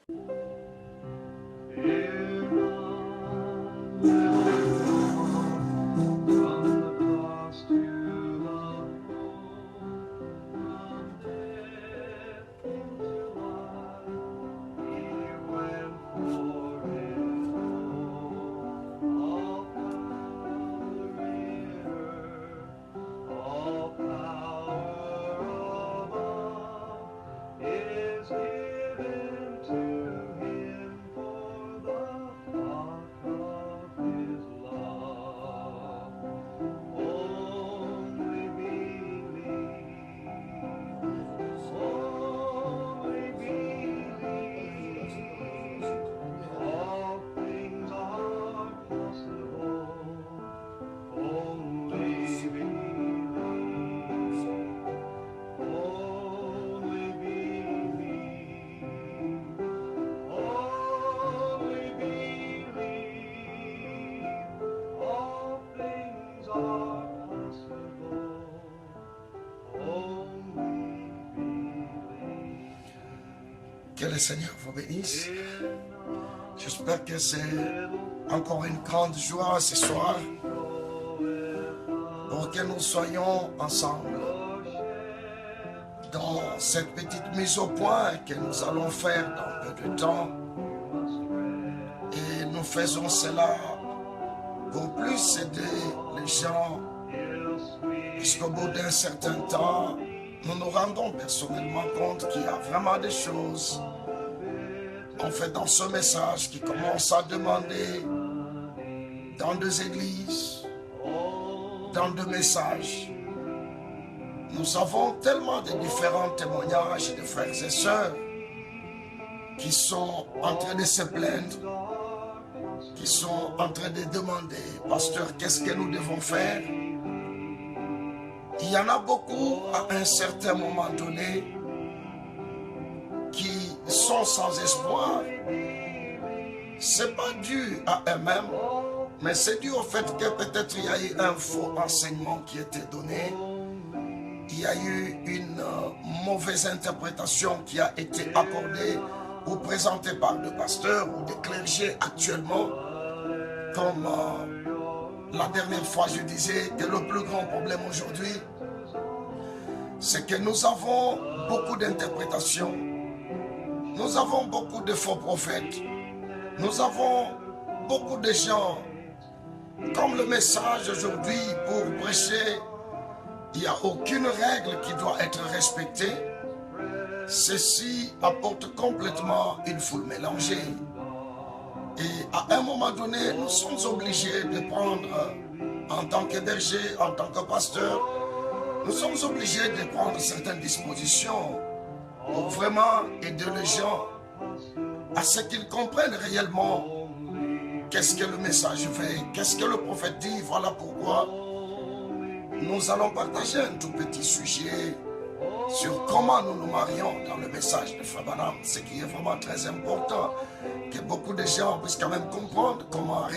Que le Seigneur vous bénisse. J'espère que c'est encore une grande joie ce soir pour que nous soyons ensemble dans cette petite mise au point que nous allons faire dans peu de temps. Et nous faisons cela pour plus aider les gens, puisqu'au bout d'un certain temps, nous nous rendons personnellement compte qu'il y a vraiment des choses, en fait, dans ce message qui commence à demander dans des églises, dans des messages. Nous avons tellement de différents témoignages de frères et sœurs qui sont en train de se plaindre, qui sont en train de demander, pasteur, qu'est-ce que nous devons faire? Il y en a beaucoup à un certain moment donné qui sont sans espoir. C'est pas dû à eux-mêmes, mais c'est dû au fait que peut-être il y a eu un faux enseignement qui a été donné. Il y a eu une mauvaise interprétation qui a été accordée ou présentée par des pasteurs ou des clergés actuellement. Comme la dernière fois je disais que le plus grand problème aujourd'hui, c'est que nous avons beaucoup d'interprétations. Nous avons beaucoup de faux prophètes. Nous avons beaucoup de gens. Comme le message aujourd'hui pour prêcher, il n'y a aucune règle qui doit être respectée. Ceci apporte complètement une foule mélangée. Et à un moment donné, nous sommes obligés de prendre, en tant que berger, en tant que pasteur, nous sommes obligés de prendre certaines dispositions pour vraiment aider les gens à ce qu'ils comprennent réellement qu'est-ce que le message fait, qu'est-ce que le prophète dit. Voilà pourquoi nous allons partager un tout petit sujet sur comment nous nous marions dans le message de Frère Branham, ce qui est vraiment très important, que beaucoup de gens puissent quand même comprendre comment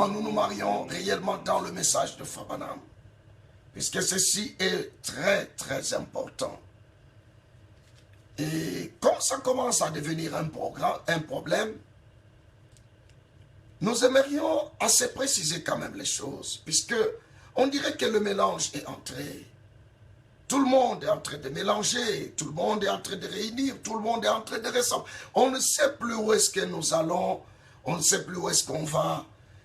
nous nous marions réellement dans le message de Frère Branham, puisque ceci est très très important. Et comme ça commence à devenir un problème, nous aimerions assez préciser quand même les choses, puisque on dirait que le mélange est entré. Tout le monde est en train de mélanger, tout le monde est en train de réunir, tout le monde est en train de ressembler. On ne sait plus où est-ce que nous allons, on ne sait plus où est-ce qu'on va,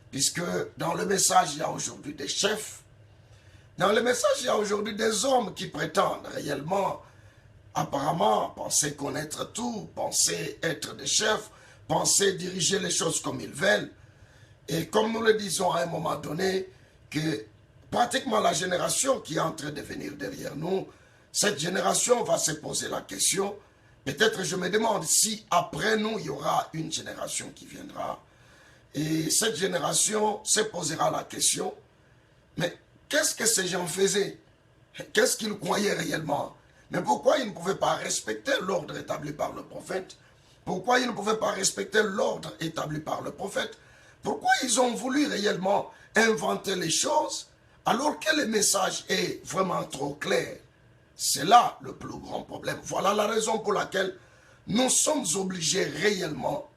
puisque dans le message, il y a aujourd'hui des chefs. Dans le message, il y a aujourd'hui des hommes qui prétendent réellement, apparemment, penser connaître tout, penser être des chefs, penser diriger les choses comme ils veulent. Et comme nous le disons à un moment donné, que pratiquement la génération qui est en train de venir derrière nous, cette génération va se poser la question, peut-être je me demande si après nous, il y aura une génération qui viendra. Et cette génération se posera la question, mais qu'est-ce que ces gens faisaient? Qu'est-ce qu'ils croyaient réellement? Mais pourquoi ils ne pouvaient pas respecter l'ordre établi par le prophète? Pourquoi ils ne pouvaient pas respecter l'ordre établi par le prophète? Pourquoi ils ont voulu réellement inventer les choses alors que le message est vraiment trop clair? C'est là le plus grand problème. Voilà la raison pour laquelle nous sommes obligés réellement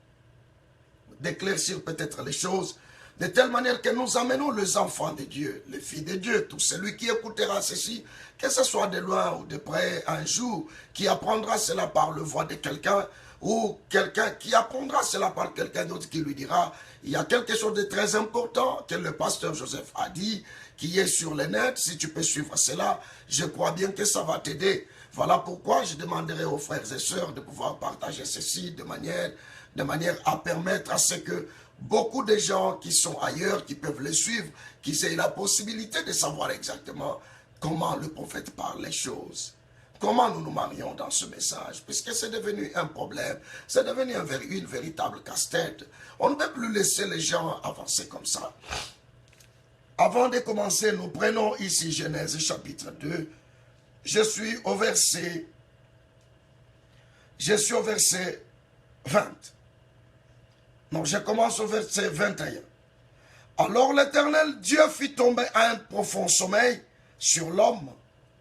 d'éclaircir peut-être les choses de telle manière que nous amenons les enfants de Dieu, les filles de Dieu, tout celui qui écoutera ceci, que ce soit de loin ou de près, un jour, qui apprendra cela par le voix de quelqu'un, ou quelqu'un qui apprendra cela par quelqu'un d'autre qui lui dira, il y a quelque chose de très important que le pasteur Joseph a dit, qui est sur le net, si tu peux suivre cela, je crois bien que ça va t'aider. Voilà pourquoi je demanderai aux frères et sœurs de pouvoir partager ceci de manière à permettre à ce que beaucoup de gens qui sont ailleurs, qui peuvent le suivre, qui aient la possibilité de savoir exactement comment le prophète parle les choses. Comment nous nous marions dans ce message, puisque c'est devenu un problème, c'est devenu une véritable casse-tête. On ne peut plus laisser les gens avancer comme ça. Avant de commencer, nous prenons ici Genèse chapitre 2. Je suis au verset 20. Non, je commence au verset 21. Alors l'Éternel Dieu fit tomber un profond sommeil sur l'homme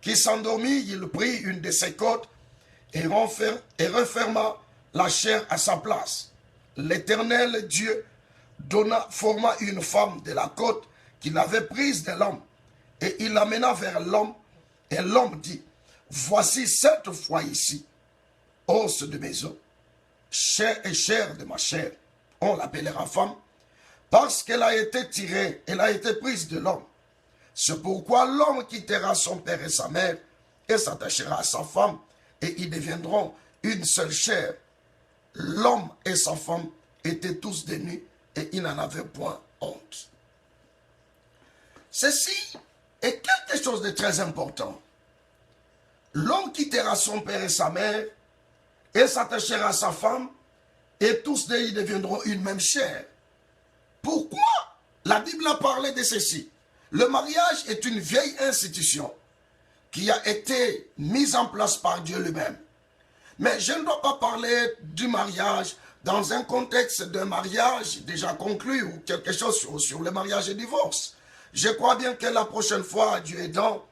qui s'endormit. Il prit une de ses côtes et referma la chair à sa place. L'Éternel Dieu forma une femme de la côte qu'il avait prise de l'homme, et il l'amena vers l'homme, et l'homme dit, voici cette fois ici, os de mes os, chair et chair de ma chair. On l'appellera femme, parce qu'elle a été tirée, elle a été prise de l'homme. C'est pourquoi l'homme quittera son père et sa mère, et s'attachera à sa femme, et ils deviendront une seule chair. L'homme et sa femme étaient tous des nus, et ils n'en avaient point honte. Ceci est quelque chose de très important. L'homme quittera son père et sa mère, et s'attachera à sa femme, et tous deux ils deviendront une même chair. Pourquoi la Bible a parlé de ceci? Le mariage est une vieille institution qui a été mise en place par Dieu lui-même. Mais je ne dois pas parler du mariage dans un contexte d'un mariage déjà conclu ou quelque chose sur le mariage et divorce. Je crois bien que la prochaine fois, Dieu aidant,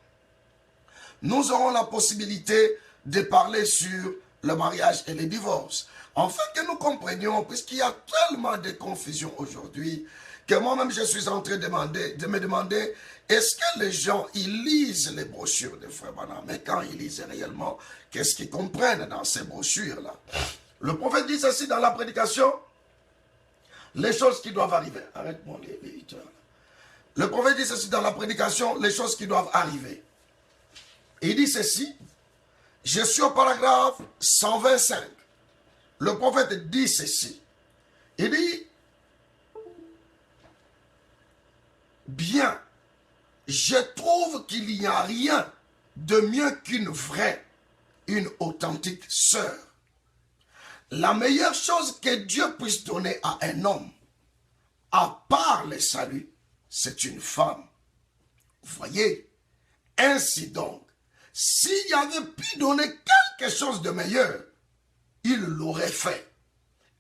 nous aurons la possibilité de parler sur le mariage et le divorce. Afin que nous comprenions, puisqu'il y a tellement de confusion aujourd'hui, que moi-même je suis en train de me demander, est-ce que les gens, ils lisent les brochures de Frère Branham? Mais quand ils lisent réellement, qu'est-ce qu'ils comprennent dans ces brochures-là? Le prophète dit ceci dans la prédication, les choses qui doivent arriver. Arrête-moi les éditeurs. Le prophète dit ceci dans la prédication, les choses qui doivent arriver. Il dit ceci, je suis au paragraphe 125. Le prophète dit ceci. Il dit, bien, je trouve qu'il n'y a rien de mieux qu'une vraie, une authentique sœur. La meilleure chose que Dieu puisse donner à un homme, à part le salut, c'est une femme. Vous voyez? Ainsi donc, s'il avait pu donner quelque chose de meilleur, il l'aurait fait.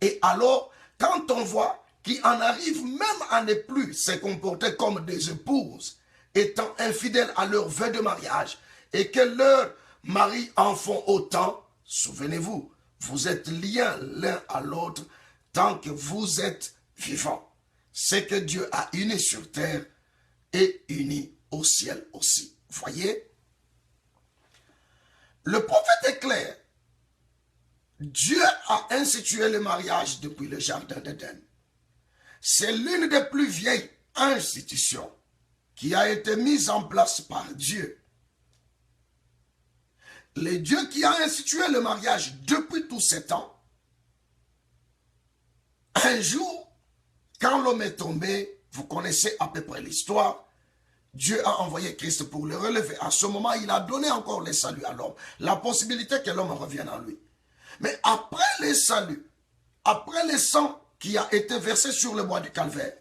Et alors, quand on voit qu'ils en arrivent même à ne plus se comporter comme des épouses, étant infidèles à leur vœu de mariage, et que leurs maris en font autant, souvenez-vous, vous êtes liés l'un à l'autre tant que vous êtes vivants. Ce que Dieu a uni sur terre est uni au ciel aussi. Voyez? Le prophète est clair. Dieu a institué le mariage depuis le jardin d'Éden. C'est l'une des plus vieilles institutions qui a été mise en place par Dieu. Le Dieu qui a institué le mariage depuis tous ces temps, un jour, quand l'homme est tombé, vous connaissez à peu près l'histoire, Dieu a envoyé Christ pour le relever. À ce moment, il a donné encore le salut à l'homme, la possibilité que l'homme revienne en lui. Mais après le salut, après le sang qui a été versé sur le bois du calvaire,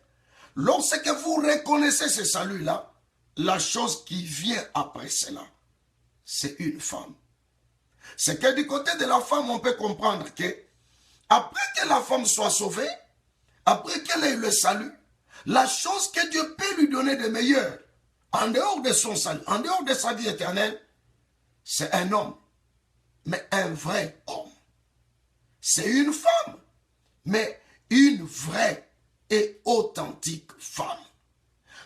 lorsque vous reconnaissez ce salut-là, la chose qui vient après cela, c'est une femme. C'est que du côté de la femme, on peut comprendre que, après que la femme soit sauvée, après qu'elle ait eu le salut, la chose que Dieu peut lui donner de meilleur, en dehors de son salut, en dehors de sa vie éternelle, c'est un homme, mais un vrai homme. C'est une femme, mais une vraie et authentique femme.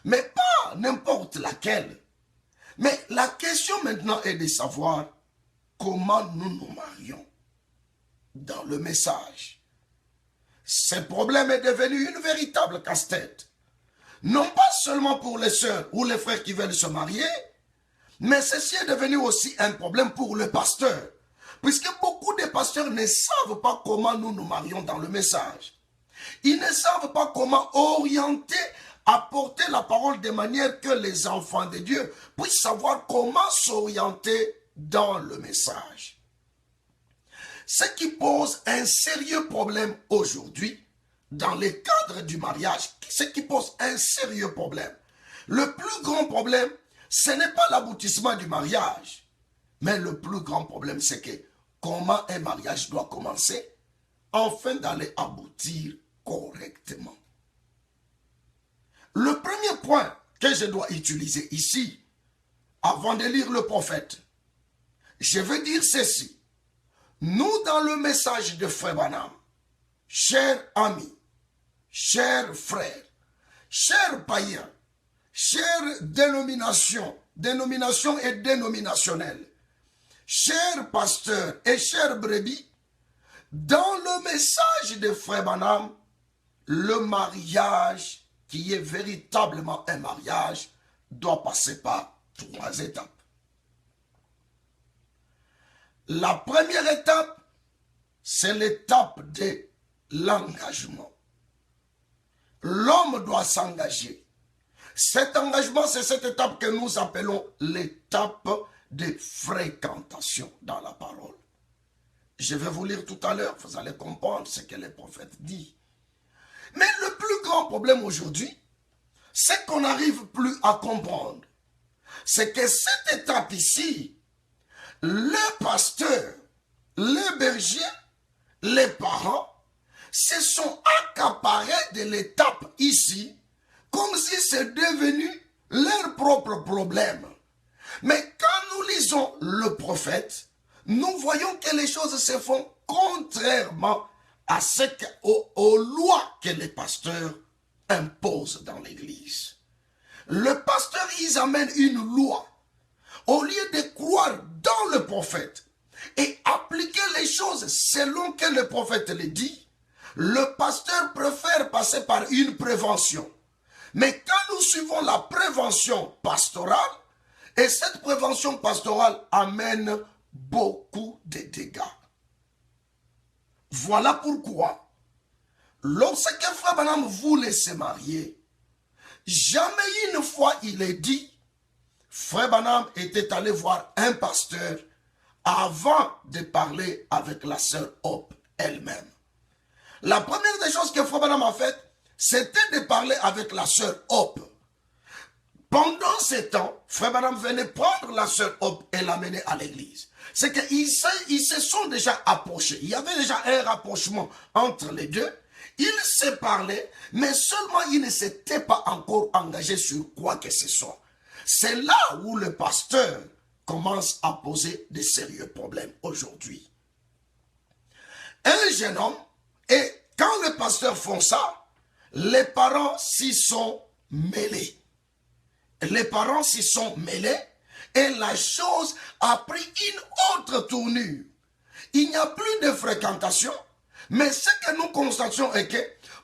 Mais pas n'importe laquelle. Mais la question maintenant est de savoir comment nous nous marions dans le message. Ce problème est devenu une véritable casse-tête. Non pas seulement pour les sœurs ou les frères qui veulent se marier, mais ceci est devenu aussi un problème pour le pasteur. Puisque beaucoup de pasteurs ne savent pas comment nous nous marions dans le message. Ils ne savent pas comment orienter, apporter la parole de manière que les enfants de Dieu puissent savoir comment s'orienter dans le message. Ce qui pose un sérieux problème aujourd'hui, dans le cadre du mariage, ce qui pose un sérieux problème. Le plus grand problème, ce n'est pas l'aboutissement du mariage, mais le plus grand problème, c'est que comment un mariage doit commencer afin d'aller aboutir correctement. Le premier point que je dois utiliser ici, avant de lire le prophète, je veux dire ceci. Nous, dans le message de Frère Branham, chers amis, chers frères, chers païens, chères dénominations et dénominationnelles, chers pasteurs et chers brebis, dans le message de Frère Branham, le mariage qui est véritablement un mariage doit passer par 3 étapes. La première étape, c'est l'étape de l'engagement. L'homme doit s'engager. Cet engagement, c'est cette étape que nous appelons l'étape de fréquentation dans la parole. Je vais vous lire tout à l'heure, vous allez comprendre ce que le prophète dit. Mais le plus grand problème aujourd'hui, c'est qu'on n'arrive plus à comprendre. C'est que cette étape ici, le pasteur, les bergers, les parents, se sont accaparés de l'étape ici, comme si c'est devenu leur propre problème. Mais quand nous lisons le prophète, nous voyons que les choses se font contrairement à aux lois que les pasteurs imposent dans l'église. Le pasteur, ils amènent une loi. Au lieu de croire dans le prophète et appliquer les choses selon que le prophète les dit, le pasteur préfère passer par une prévention. Mais quand nous suivons la prévention pastorale, et cette prévention pastorale amène beaucoup de dégâts. Voilà pourquoi, lorsque Frère Branham voulait se marier, jamais une fois il est dit, Frère Branham était allé voir un pasteur avant de parler avec la sœur Hope elle-même. La première des choses que Frère Branham a faites, c'était de parler avec la sœur Hope. Pendant ce temps, Frère Branham venait prendre la sœur Hope et l'amener à l'église. C'est qu'ils se sont déjà approchés. Il y avait déjà un rapprochement entre les deux. Ils se parlaient, mais seulement ils ne s'étaient pas encore engagés sur quoi que ce soit. C'est là où le pasteur commence à poser de sérieux problèmes aujourd'hui. Un jeune homme, et quand les pasteurs font ça, les parents s'y sont mêlés. Les parents s'y sont mêlés et la chose a pris une autre tournure. Il n'y a plus de fréquentation, mais ce que nous constatons est que,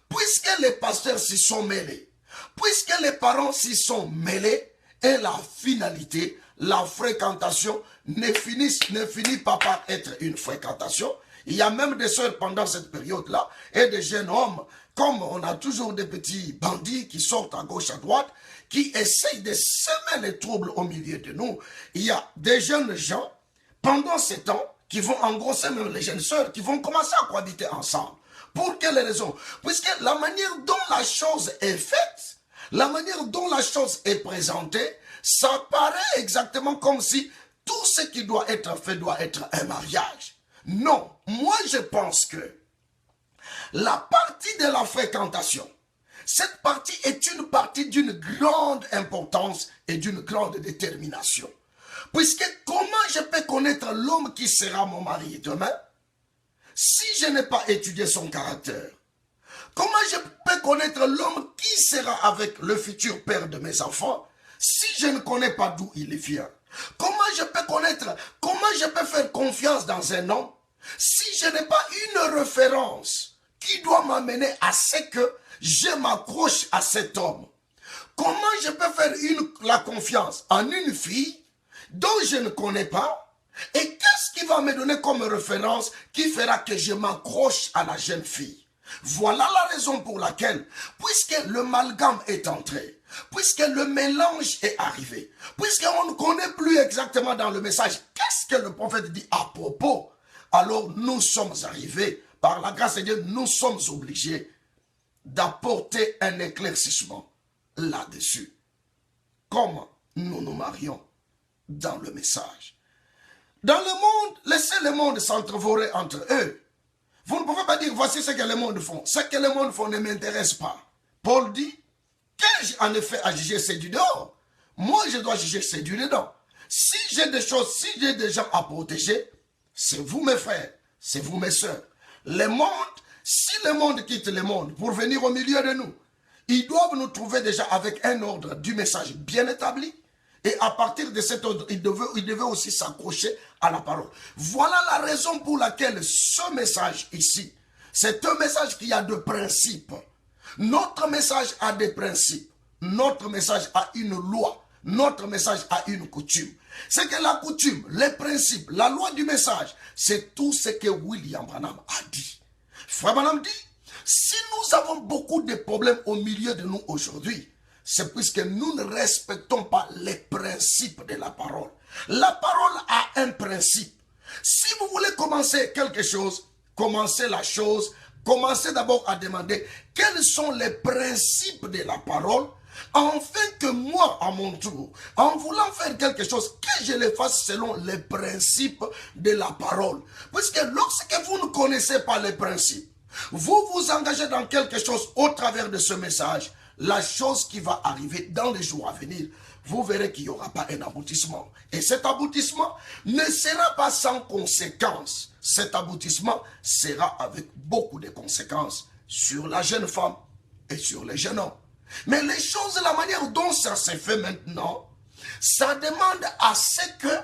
puisque les pasteurs s'y sont mêlés, puisque les parents s'y sont mêlés, et la finalité, la fréquentation ne finit pas par être une fréquentation. Il y a même des sœurs pendant cette période-là et des jeunes hommes, comme on a toujours des petits bandits qui sortent à gauche, à droite, qui essayent de semer les troubles au milieu de nous. Il y a des jeunes gens, pendant ce temps, qui vont engrosser même les jeunes sœurs, qui vont commencer à cohabiter ensemble. Pour quelle raison? Puisque la manière dont la chose est faite, la manière dont la chose est présentée, ça paraît exactement comme si tout ce qui doit être fait doit être un mariage. Non, moi je pense que la partie de la fréquentation, cette partie est une partie d'une grande importance et d'une grande détermination. Puisque comment je peux connaître l'homme qui sera mon mari demain si je n'ai pas étudié son caractère? Comment je peux connaître l'homme qui sera avec le futur père de mes enfants si je ne connais pas d'où il vient? Comment je peux connaître, comment je peux faire confiance dans un homme si je n'ai pas une référence qui doit m'amener à ce que je m'accroche à cet homme? Comment je peux faire la confiance en une fille dont je ne connais pas? Et qu'est-ce qui va me donner comme référence qui fera que je m'accroche à la jeune fille? Voilà la raison pour laquelle, puisque le amalgame est entré, puisque le mélange est arrivé, puisqu'on ne connaît plus exactement dans le message qu'est-ce que le prophète dit à propos, alors nous sommes arrivés, par la grâce de Dieu, nous sommes obligés d'apporter un éclaircissement là-dessus. Comment nous nous marions dans le message? Dans le monde, laissez le monde s'entrevorer entre eux. Vous ne pouvez pas dire, voici ce que le monde font. Ce que le monde font ne m'intéresse pas. Paul dit, qu'ai-je en effet à juger c'est du dehors? Moi, je dois juger c'est du dedans. Si j'ai des choses, si j'ai des gens à protéger, c'est vous mes frères, c'est vous mes soeurs. Le monde, si le monde quitte le monde pour venir au milieu de nous, ils doivent nous trouver déjà avec un ordre du message bien établi. Et à partir de cet ordre, ils devaient aussi s'accrocher à la parole. Voilà la raison pour laquelle ce message ici, c'est un message qui a de principes. Notre message a des principes. Notre message a une loi. Notre message a une coutume. C'est que la coutume, les principes, la loi du message, c'est tout ce que William Branham a dit. Frère Branham dit, si nous avons beaucoup de problèmes au milieu de nous aujourd'hui, c'est puisque nous ne respectons pas les principes de la parole. La parole a un principe. Si vous voulez commencer quelque chose, commencez la chose, commencez d'abord à demander quels sont les principes de la parole, afin que moi, à mon tour, en voulant faire quelque chose, que je le fasse selon les principes de la parole. Puisque lorsque vous ne connaissez pas les principes, vous vous engagez dans quelque chose au travers de ce message, la chose qui va arriver dans les jours à venir, vous verrez qu'il n'y aura pas un aboutissement. Et cet aboutissement ne sera pas sans conséquences. Cet aboutissement sera avec beaucoup de conséquences sur la jeune femme et sur les jeunes hommes. Mais les choses, la manière dont ça s'est fait maintenant, ça demande à ce que,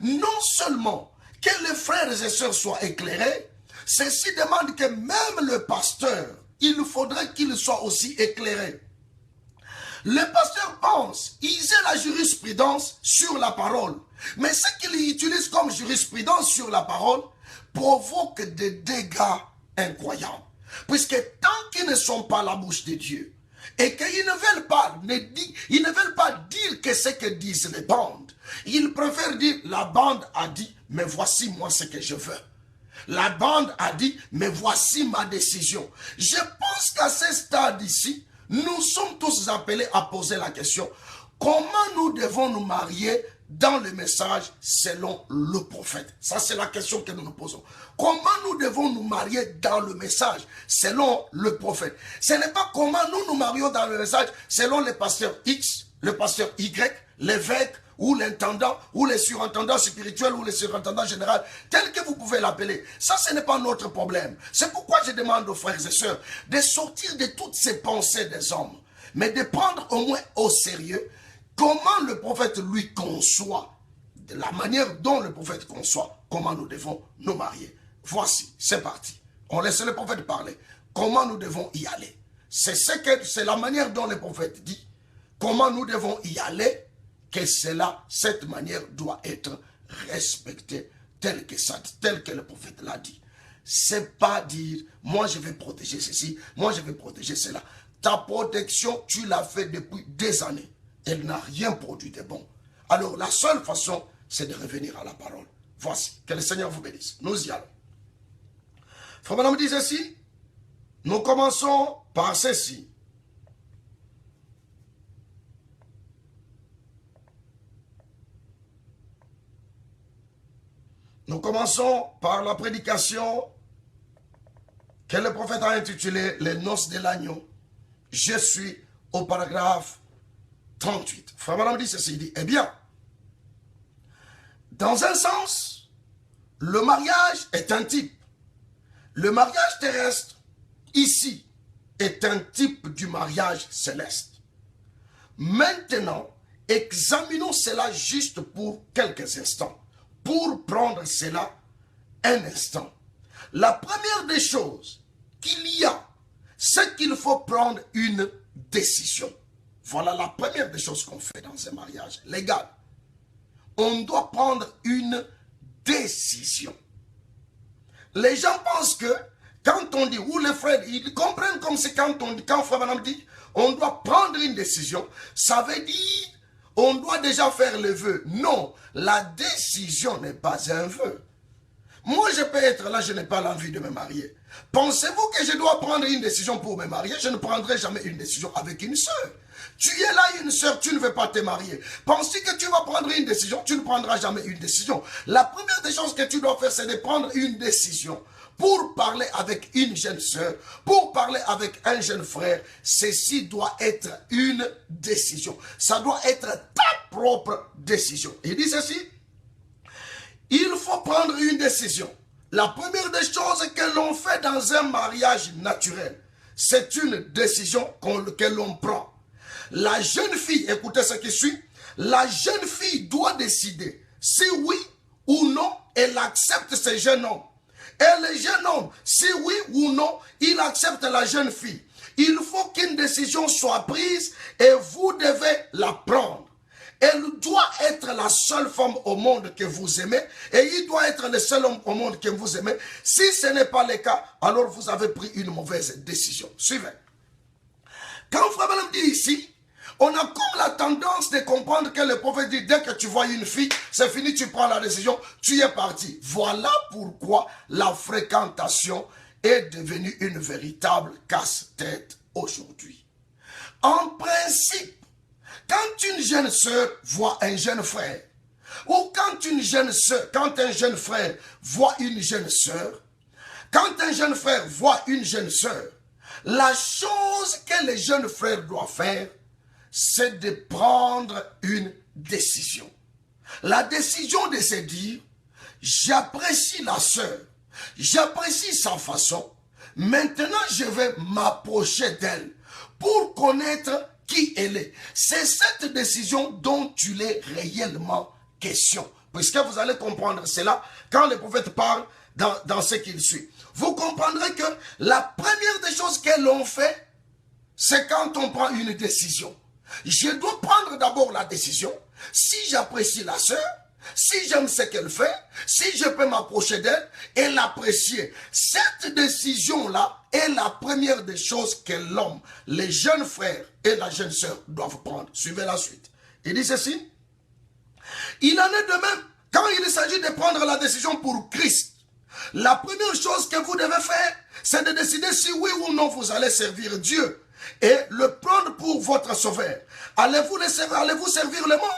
non seulement que les frères et sœurs soient éclairés, ceci demande que même le pasteur, il faudrait qu'il soit aussi éclairé. Le pasteur pense, il sait la jurisprudence sur la parole. Mais ce qu'il utilise comme jurisprudence sur la parole provoque des dégâts incroyables. Puisque tant qu'ils ne sont pas la bouche de Dieu, et qu'ils ne veulent pas dire que ce que disent les bandes, ils préfèrent dire, la bande a dit, mais voici moi ce que je veux. La bande a dit, mais voici ma décision. Je pense qu'à ce stade ici, nous sommes tous appelés à poser la question, comment nous devons nous marier dans le message selon le prophète? Ça, c'est la question que nous nous posons. Comment nous devons nous marier dans le message selon le prophète? Ce n'est pas comment nous nous marions dans le message selon le pasteur X, le pasteur Y, l'évêque, ou l'intendant, ou les surintendants spirituels, ou les surintendants généraux, tel que vous pouvez l'appeler. Ça, ce n'est pas notre problème. C'est pourquoi je demande aux frères et sœurs de sortir de toutes ces pensées des hommes, mais de prendre au moins au sérieux comment le prophète lui conçoit, de la manière dont le prophète conçoit, comment nous devons nous marier. Voici, c'est parti. On laisse le prophète parler. Comment nous devons y aller? C'est la manière dont le prophète dit, comment nous devons y aller, que cette manière doit être respectée telle que le prophète l'a dit. C'est pas dire, moi je vais protéger ceci, moi je vais protéger cela. Ta protection, tu l'as fait depuis des années. Elle n'a rien produit de bon. Alors la seule façon, c'est de revenir à la parole. Voici, que le Seigneur vous bénisse. Nous y allons. Frère Branham dit ceci, nous commençons par ceci. Nous commençons par la prédication que le prophète a intitulée « Les noces de l'agneau ». Je suis au paragraphe 38. Frère Branham dit ceci, il dit « Eh bien, Dans un sens, le mariage est un type. Le mariage terrestre, ici, est un type du mariage céleste. Maintenant, examinons cela juste pour quelques instants. Pour prendre cela un instant. La première des choses qu'il y a, c'est qu'il faut prendre une décision. Voilà la première des choses qu'on fait dans un mariage légal. On doit prendre une décision. Les gens pensent que quand on dit, ou les frères, ils comprennent comme c'est quand on dit, quand frère madame dit, on doit prendre une décision, ça veut dire, on doit déjà faire le vœu. Non, la décision n'est pas un vœu. Moi, je peux être là, je n'ai pas l'envie de me marier. Pensez-vous que je dois prendre une décision pour me marier? Je ne prendrai jamais une décision avec une sœur. Tu es là, une sœur, tu ne veux pas te marier. Penses-tu que tu vas prendre une décision? Tu ne prendras jamais une décision. La première des choses que tu dois faire, c'est de prendre une décision. Pour parler avec une jeune sœur, pour parler avec un jeune frère, ceci doit être une décision. Ça doit être ta propre décision. Il dit ceci. Il faut prendre une décision. La première des choses que l'on fait dans un mariage naturel, c'est une décision que l'on prend. La jeune fille, écoutez ce qui suit, la jeune fille doit décider si oui ou non elle accepte ce jeune homme. Et le jeune homme, si oui ou non, il accepte la jeune fille. Il faut qu'une décision soit prise et vous devez la prendre. Elle doit être la seule femme au monde que vous aimez et il doit être le seul homme au monde que vous aimez. Si ce n'est pas le cas, alors vous avez pris une mauvaise décision. Suivez. Quand Frère Branham dit ici, on a comme la tendance de comprendre que le prophète dit, dès que tu vois une fille, c'est fini, tu prends la décision, tu es parti. Voilà pourquoi la fréquentation est devenue une véritable casse-tête aujourd'hui. En principe, quand une jeune sœur voit un jeune frère, ou quand un jeune frère voit une jeune sœur, quand un jeune frère voit une jeune sœur, la chose que le jeune frère doit faire, c'est de prendre une décision. La décision de se dire, j'apprécie la sœur, j'apprécie sa façon, maintenant je vais m'approcher d'elle pour connaître qui elle est. C'est cette décision dont il est réellement question. Puisque vous allez comprendre cela quand le prophète parle dans ce qu'il suit. Vous comprendrez que la première des choses que l'on fait, c'est quand on prend une décision. Je dois prendre d'abord la décision. Si j'apprécie la sœur, si j'aime ce qu'elle fait, si je peux m'approcher d'elle et l'apprécier. Cette décision-là est la première des choses que l'homme, les jeunes frères et la jeune sœur doivent prendre. Suivez la suite. Il dit ceci. Il en est de même quand il s'agit de prendre la décision pour Christ. La première chose que vous devez faire, c'est de décider si oui ou non vous allez servir Dieu et le prendre pour votre sauveur. Allez-vous servir le monde?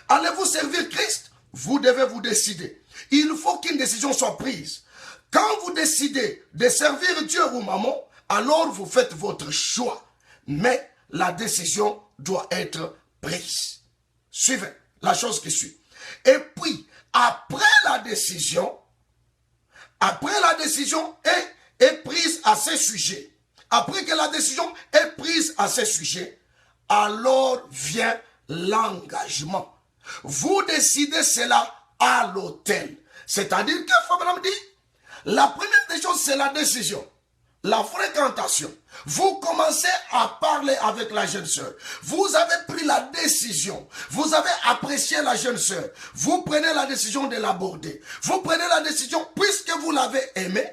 Allez-vous servir Christ? Vous devez vous décider. Il faut qu'une décision soit prise. Quand vous décidez de servir Dieu ou maman, alors vous faites votre choix. Mais la décision doit être prise. Suivez la chose qui suit. Et puis, après la décision est prise à ce sujet. Après que la décision est prise à ce sujet, alors vient l'engagement. Vous décidez cela à l'autel. C'est-à-dire que Frère Branham dit, la première des choses, c'est la décision. La fréquentation. Vous commencez à parler avec la jeune sœur. Vous avez pris la décision. Vous avez apprécié la jeune sœur. Vous prenez la décision de l'aborder. Vous prenez la décision, puisque vous l'avez aimé,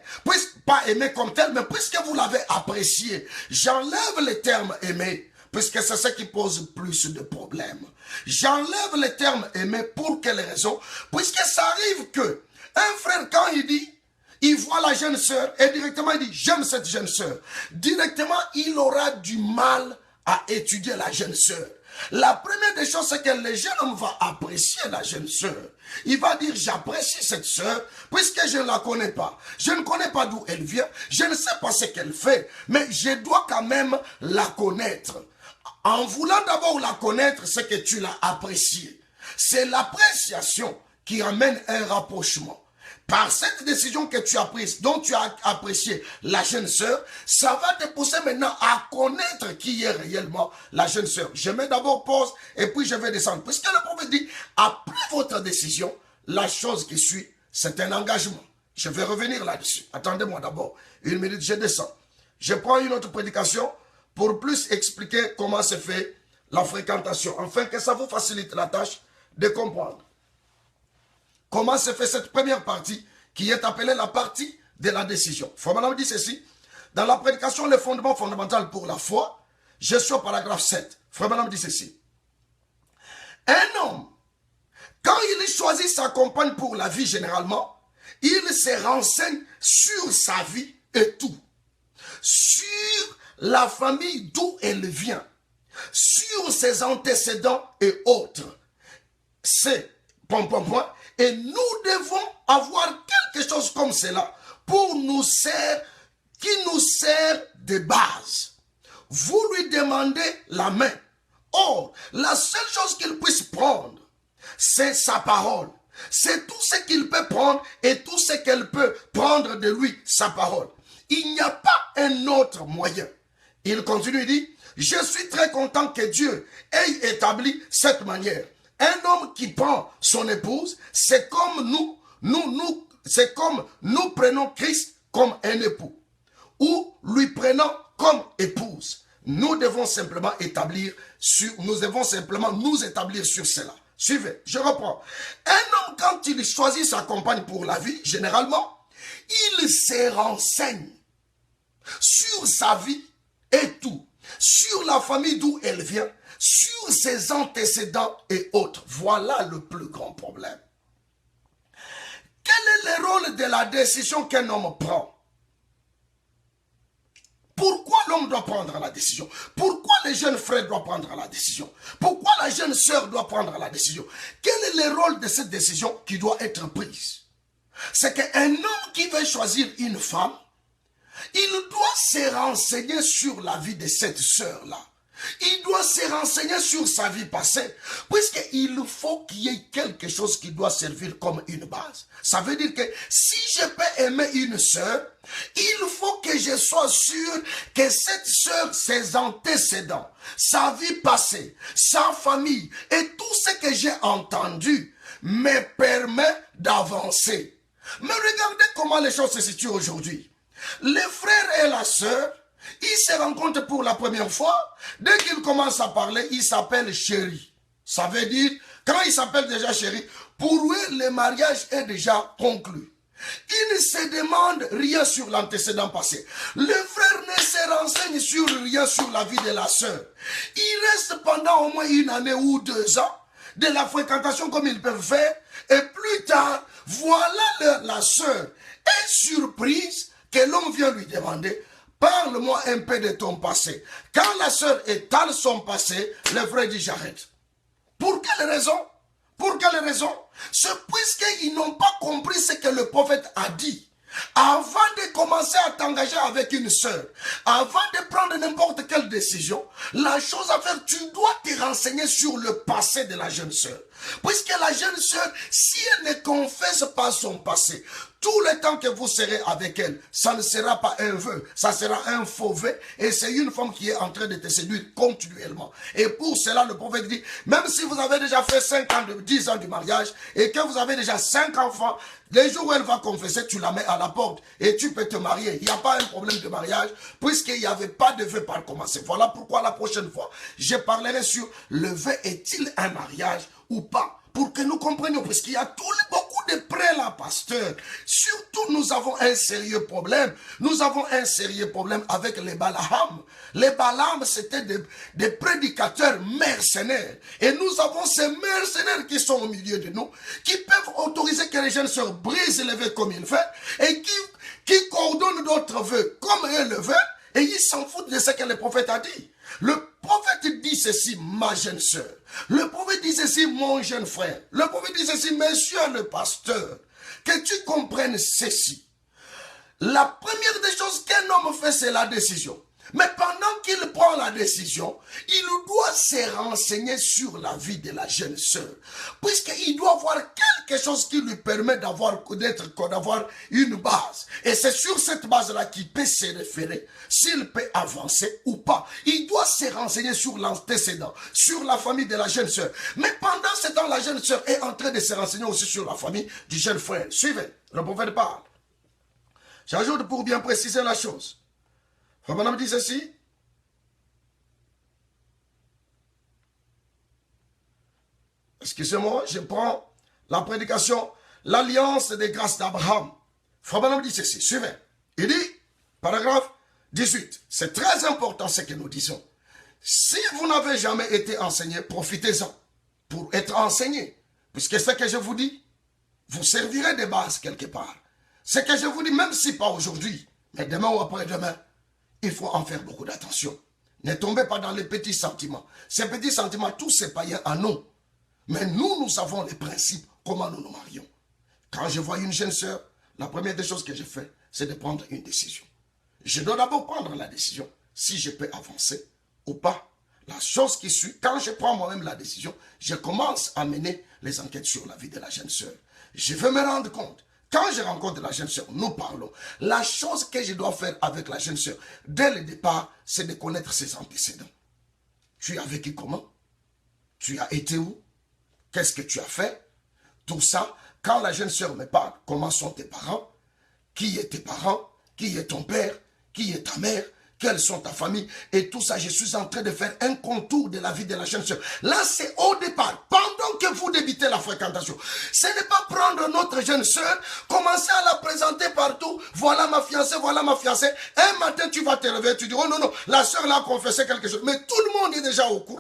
pas aimé comme tel, mais puisque vous l'avez apprécié. J'enlève le terme aimé, puisque c'est ce qui pose plus de problèmes. J'enlève le terme aimé pour quelle raison? Puisque ça arrive que un frère, quand il dit, il voit la jeune sœur et directement il dit, j'aime cette jeune sœur. Directement, il aura du mal à étudier la jeune sœur. La première des choses, c'est que le jeune homme va apprécier la jeune sœur. Il va dire, j'apprécie cette sœur, puisque je ne la connais pas. Je ne connais pas d'où elle vient. Je ne sais pas ce qu'elle fait, mais je dois quand même la connaître. En voulant d'abord la connaître, c'est que tu l'as appréciée. C'est l'appréciation qui amène un rapprochement. Par cette décision que tu as prise, dont tu as apprécié la jeune sœur, ça va te pousser maintenant à connaître qui est réellement la jeune sœur. Je mets d'abord pause et puis je vais descendre. Puisque le prophète dit, après votre décision, la chose qui suit, c'est un engagement. Je vais revenir là-dessus. Attendez-moi d'abord. Une minute, je descends. Je prends une autre prédication pour plus expliquer comment se fait la fréquentation, afin que ça vous facilite la tâche de comprendre. Comment se fait cette première partie qui est appelée la partie de la décision. Frère Branham dit ceci. Dans la prédication, le fondement fondamental pour la foi, je suis au paragraphe 7. Frère Branham dit ceci. Un homme, quand il choisit sa compagne pour la vie généralement, il se renseigne sur sa vie et tout. Sur la famille d'où elle vient. Sur ses antécédents et autres. C'est et nous devons avoir quelque chose comme cela pour nous qui nous sert de base. Vous lui demandez la main. Or, la seule chose qu'il puisse prendre, c'est sa parole. C'est tout ce qu'il peut prendre et tout ce qu'elle peut prendre de lui, sa parole. Il n'y a pas un autre moyen. Il continue, il dit, je suis très content que Dieu ait établi cette manière. Un homme qui prend son épouse, c'est comme c'est comme nous prenons Christ comme un époux, ou lui prenons comme épouse. Nous devons simplement nous établir sur cela. Suivez, je reprends. Un homme, quand il choisit sa compagne pour la vie, généralement, il se renseigne sur sa vie et tout, sur la famille d'où elle vient, sur ses antécédents et autres. Voilà le plus grand problème. Quel est le rôle de la décision qu'un homme prend? Pourquoi l'homme doit prendre la décision? Pourquoi le jeune frère doit prendre la décision? Pourquoi la jeune sœur doit prendre la décision? Quel est le rôle de cette décision qui doit être prise? C'est qu'un homme qui veut choisir une femme, il doit se renseigner sur la vie de cette sœur-là. Il doit se renseigner sur sa vie passée, puisqu'il faut qu'il y ait quelque chose qui doit servir comme une base. Ça veut dire que si je peux aimer une sœur, il faut que je sois sûr que cette sœur, ses antécédents, sa vie passée, sa famille et tout ce que j'ai entendu me permet d'avancer. Mais regardez comment les choses se situent aujourd'hui. Les frères et la sœur, ils se rencontrent pour la première fois. Dès qu'ils commencent à parler, ils s'appellent chéri. Ça veut dire, quand ils s'appellent déjà chéri, pour eux, le mariage est déjà conclu. Ils ne se demandent rien sur l'antécédent passé. Le frère ne se renseigne sur rien sur la vie de la sœur. Ils restent pendant au moins une année ou 2 ans de la fréquentation comme ils peuvent faire. Et plus tard, voilà la sœur est surprise que l'homme vient lui demander, parle-moi un peu de ton passé. Quand la sœur étale son passé, le frère dit j'arrête. Pour quelle raison? Pour quelle raison? C'est puisqu'ils n'ont pas compris ce que le prophète a dit. Avant de commencer à t'engager avec une sœur, avant de prendre n'importe quelle décision, la chose à faire, tu dois te renseigner sur le passé de la jeune sœur. Puisque la jeune sœur, si elle ne confesse pas son passé, tout le temps que vous serez avec elle, ça ne sera pas un vœu, ça sera un faux vœu, et c'est une femme qui est en train de te séduire continuellement. Et pour cela, le prophète dit, même si vous avez déjà fait 10 ans du mariage, et que vous avez déjà 5 enfants, les jours où elle va confesser, tu la mets à la porte, et tu peux te marier. Il n'y a pas un problème de mariage, puisqu'il n'y avait pas de vœu par commencer. Voilà pourquoi la prochaine fois, je parlerai sur le vœu est-il un mariage ou pas, pour que nous comprenions, parce qu'il y a beaucoup de prélats, pasteur. Surtout, nous avons un sérieux problème. Nous avons un sérieux problème avec les Balaam. Les Balaam, c'était des prédicateurs mercenaires. Et nous avons ces mercenaires qui sont au milieu de nous, qui peuvent autoriser que les jeunes sœurs brisent les vœux comme ils veulent, et qui coordonnent d'autres vœux comme eux le veulent, et ils s'en foutent de ce que le prophète a dit. Le prophète dit ceci, ma jeune sœur. Le prophète dit ceci, mon jeune frère. Le prophète dit ceci, monsieur le pasteur. Que tu comprennes ceci. La première des choses qu'un homme fait, c'est la décision. Mais pendant qu'il prend la décision, il doit se renseigner sur la vie de la jeune sœur. Puisqu'il doit avoir quelque chose qui lui permet d'avoir une base. Et c'est sur cette base-là qu'il peut se référer, s'il peut avancer ou pas. Il doit se renseigner sur l'antécédent, sur la famille de la jeune sœur. Mais pendant ce temps, la jeune sœur est en train de se renseigner aussi sur la famille du jeune frère. Suivez, le prophète parle. J'ajoute pour bien préciser la chose. Frère Branham dit ceci. Excusez-moi, je prends la prédication, l'alliance des grâces d'Abraham. Frère Branham dit ceci, suivez. Il dit, paragraphe 18, c'est très important ce que nous disons. Si vous n'avez jamais été enseigné, profitez-en pour être enseigné. Puisque ce que je vous dis, vous servirez de base quelque part. Ce que je vous dis, même si pas aujourd'hui, mais demain ou après-demain, il faut en faire beaucoup d'attention. Ne tombez pas dans les petits sentiments. Ces petits sentiments, tous ces païens en ont. Mais nous savons les principes, comment nous nous marions. Quand je vois une jeune sœur, la première des choses que je fais, c'est de prendre une décision. Je dois d'abord prendre la décision, si je peux avancer ou pas. La chose qui suit, quand je prends moi-même la décision, je commence à mener les enquêtes sur la vie de la jeune sœur. Je veux me rendre compte. Quand je rencontre la jeune sœur, nous parlons. La chose que je dois faire avec la jeune sœur, dès le départ, c'est de connaître ses antécédents. Tu as vécu comment? Tu as été où? Qu'est-ce que tu as fait? Tout ça, quand la jeune sœur me parle, comment sont tes parents? Qui est tes parents? Qui est ton père? Qui est ta mère? Quelles sont ta famille? Et tout ça, je suis en train de faire un contour de la vie de la jeune sœur. Là, c'est au départ, pendant que vous débutez la fréquentation. Ce n'est pas prendre notre jeune sœur, commencer à la présenter partout. Voilà ma fiancée, voilà ma fiancée. Un matin, tu vas te réveiller, tu dis, oh non, non, la sœur l'a confessé quelque chose. Mais tout le monde est déjà au courant.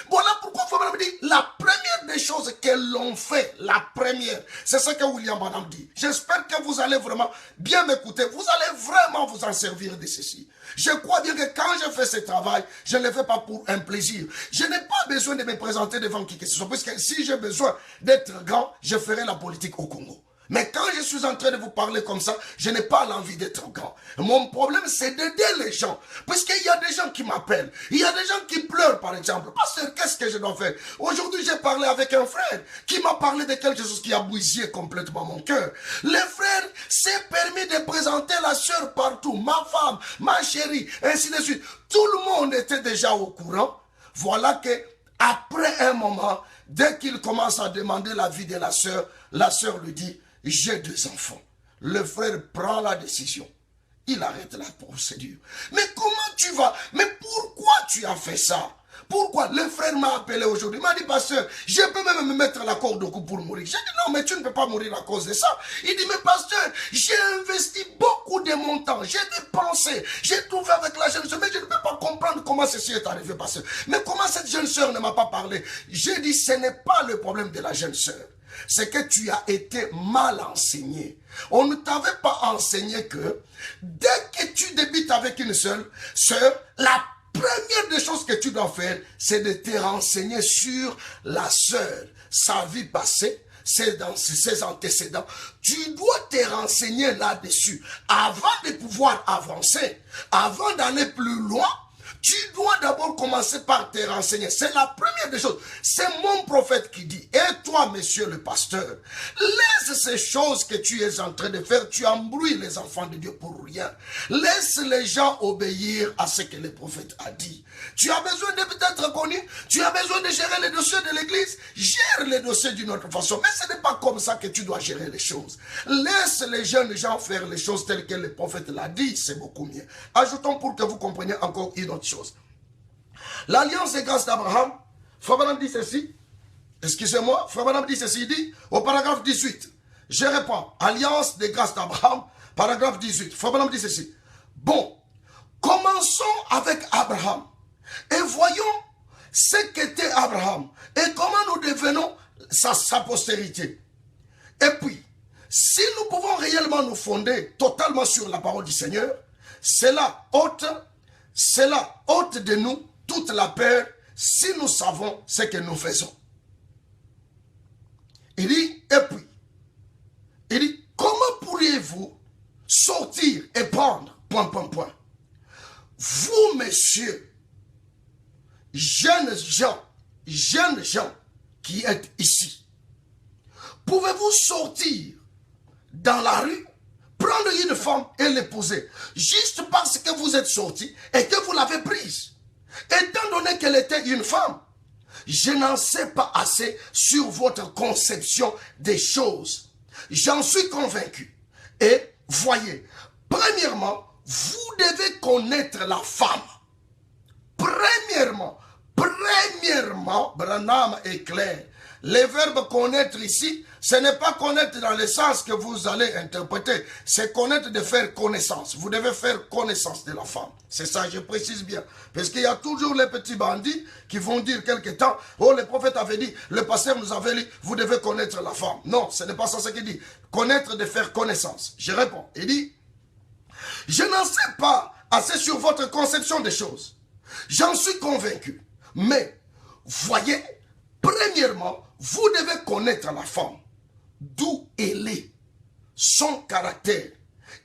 Voilà pourquoi il faut me dire, la première des choses qu'elles l'ont fait, la première, c'est ce que William Branham dit. J'espère que vous allez vraiment bien m'écouter. Vous allez vraiment vous en servir de ceci. Je crois bien que quand je fais ce travail, je ne le fais pas pour un plaisir. Je n'ai pas besoin de me présenter devant qui que ce soit. Parce que si j'ai besoin d'être grand, je ferai la politique au Congo. Mais quand je suis en train de vous parler comme ça, je n'ai pas l'envie d'être grand. Mon problème, c'est d'aider les gens. Puisqu'il y a des gens qui m'appellent. Il y a des gens qui pleurent, par exemple. Pasteur, qu'est-ce que je dois faire? Aujourd'hui, j'ai parlé avec un frère qui m'a parlé de quelque chose qui a bousillé complètement mon cœur. Le frère s'est permis de présenter la sœur partout. Ma femme, ma chérie, ainsi de suite. Tout le monde était déjà au courant. Voilà que, après un moment, dès qu'il commence à demander la vie de la sœur lui dit, j'ai 2 enfants. Le frère prend la décision. Il arrête la procédure. Mais comment tu vas? Mais pourquoi tu as fait ça? Pourquoi? Le frère m'a appelé aujourd'hui. Il m'a dit, pasteur, je peux même me mettre la corde au cou pour mourir. J'ai dit, non, mais tu ne peux pas mourir à cause de ça. Il dit, mais pasteur, j'ai investi beaucoup de mon temps. J'ai dépensé. J'ai tout fait avec la jeune sœur. Mais je ne peux pas comprendre comment ceci est arrivé, pasteur. Mais comment cette jeune sœur ne m'a pas parlé? J'ai dit, ce n'est pas le problème de la jeune sœur. C'est que tu as été mal enseigné. On ne t'avait pas enseigné que dès que tu débutes avec une seule sœur, la première des choses que tu dois faire, c'est de te renseigner sur la sœur, sa vie passée, ses antécédents. Tu dois te renseigner là-dessus. Avant de pouvoir avancer, avant d'aller plus loin, tu dois d'abord commencer par te renseigner. C'est la première des choses. C'est mon prophète qui dit, et toi, monsieur le pasteur, laisse ces choses que tu es en train de faire. Tu embrouilles les enfants de Dieu pour rien. Laisse les gens obéir à ce que le prophète a dit. Tu as besoin de peut-être connu. Tu as besoin de gérer les dossiers de l'église. Gère les dossiers d'une autre façon. Mais ce n'est pas comme ça que tu dois gérer les choses. Laisse les jeunes gens faire les choses telles que le prophète l'a dit. C'est beaucoup mieux. Ajoutons pour que vous compreniez encore une autre chose. L'alliance des grâces d'Abraham, Frère Branham dit ceci. Excusez-moi, Frère Branham dit ceci. Il dit au paragraphe 18. Je réponds. Alliance des grâces d'Abraham, paragraphe 18. Frère Branham dit ceci. Bon, commençons avec Abraham. Et voyons ce qu'était Abraham. Et comment nous devenons sa postérité. Et puis, si nous pouvons réellement nous fonder totalement sur la parole du Seigneur, cela ôte de nous toute la peur si nous savons ce que nous faisons. Il dit, et puis, il dit, comment pourriez-vous sortir et prendre, point. Vous, messieurs, jeunes gens qui êtes ici, pouvez-vous sortir dans la rue, prendre une femme et l'épouser, juste parce que vous êtes sorti et que vous l'avez prise? Étant donné qu'elle était une femme, je n'en sais pas assez sur votre conception des choses. J'en suis convaincu. Et voyez, premièrement, vous devez connaître la femme. Premièrement, Branham est clair. Les verbes connaître ici, ce n'est pas connaître dans le sens que vous allez interpréter. C'est connaître de faire connaissance. Vous devez faire connaissance de la femme. C'est ça, je précise bien. Parce qu'il y a toujours les petits bandits qui vont dire quelque temps, oh, le prophète avait dit, le pasteur nous avait dit, vous devez connaître la femme. Non, ce n'est pas ça ce qu'il dit. Connaître de faire connaissance. Je réponds. Il dit, je n'en sais pas assez sur votre conception des choses. J'en suis convaincu. Mais, voyez, premièrement, vous devez connaître la femme, d'où elle est, son caractère.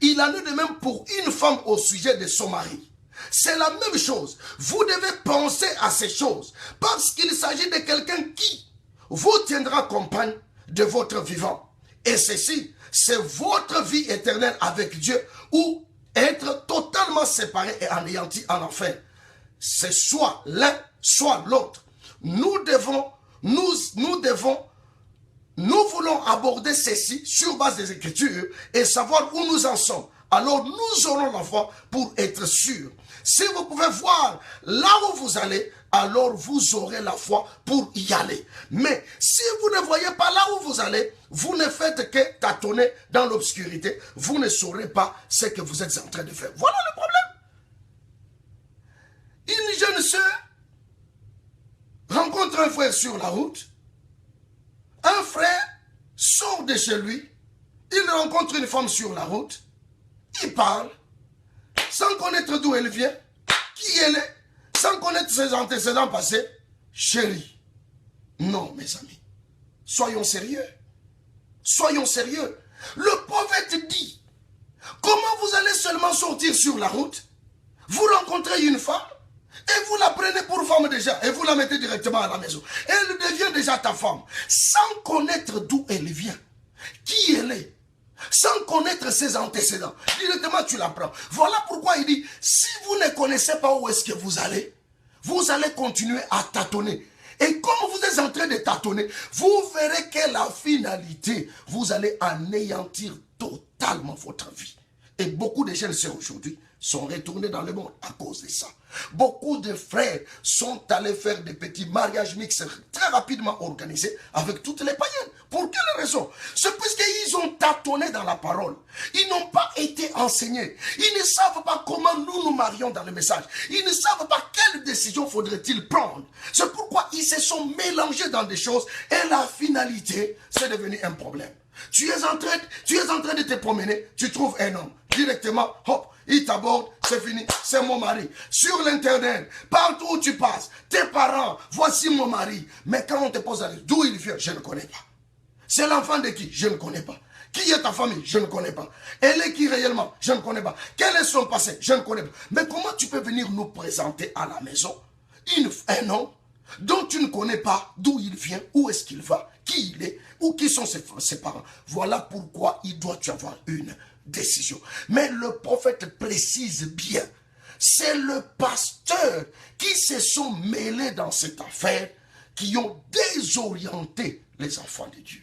Il en est de même pour une femme au sujet de son mari. C'est la même chose. Vous devez penser à ces choses parce qu'il s'agit de quelqu'un qui vous tiendra compagne de votre vivant. Et ceci, c'est votre vie éternelle avec Dieu ou être totalement séparé et anéanti en enfer. C'est soit l'un, soit l'autre. Nous voulons aborder ceci sur base des Écritures et savoir où nous en sommes. Alors nous aurons la foi pour être sûrs. Si vous pouvez voir là où vous allez, alors vous aurez la foi pour y aller. Mais si vous ne voyez pas là où vous allez, vous ne faites que tâtonner dans l'obscurité. Vous ne saurez pas ce que vous êtes en train de faire. Voilà le problème. Une jeune sœur rencontre un frère sur la route. Un frère sort de chez lui. Il rencontre une femme sur la route. Il parle sans connaître d'où elle vient, qui elle est, sans connaître ses antécédents passés. Chérie, non mes amis, soyons sérieux. Soyons sérieux. Le prophète dit, comment vous allez seulement sortir sur la route? Vous rencontrez une femme et vous la prenez pour femme déjà et vous la mettez directement à la maison. Elle devient déjà ta femme sans connaître d'où elle vient, qui elle est, sans connaître ses antécédents. Directement tu la prends. Voilà pourquoi il dit, si vous ne connaissez pas où est-ce que vous allez continuer à tâtonner. Et comme vous êtes en train de tâtonner, vous verrez que la finalité, vous allez anéantir totalement votre vie. Et beaucoup de jeunes sœurs aujourd'hui sont retournés dans le monde à cause de ça. Beaucoup de frères sont allés faire des petits mariages mixtes très rapidement organisés avec toutes les païennes. Pour quelle raison? C'est parce qu'ils ont tâtonné dans la parole. Ils n'ont pas été enseignés. Ils ne savent pas comment nous nous marions dans le message. Ils ne savent pas quelle décision faudrait-il prendre. C'est pourquoi ils se sont mélangés dans des choses et la finalité, c'est devenu un problème. Tu es en train de te promener, tu trouves un homme. Directement, hop, il t'aborde, c'est fini, c'est mon mari. Sur l'internet, partout où tu passes, tes parents, voici mon mari. Mais quand on te pose la question, d'où il vient, je ne connais pas. C'est l'enfant de qui? Je ne connais pas. Qui est ta famille? Je ne connais pas. Elle est qui réellement? Je ne connais pas. Quel est son passé? Je ne connais pas. Mais comment tu peux venir nous présenter à la maison un homme dont tu ne connais pas d'où il vient, où est-ce qu'il va, qui il est, ou qui sont ses parents? Voilà pourquoi il doit y avoir une décision. Mais le prophète précise bien, c'est le pasteur qui se sont mêlés dans cette affaire, qui ont désorienté les enfants de Dieu.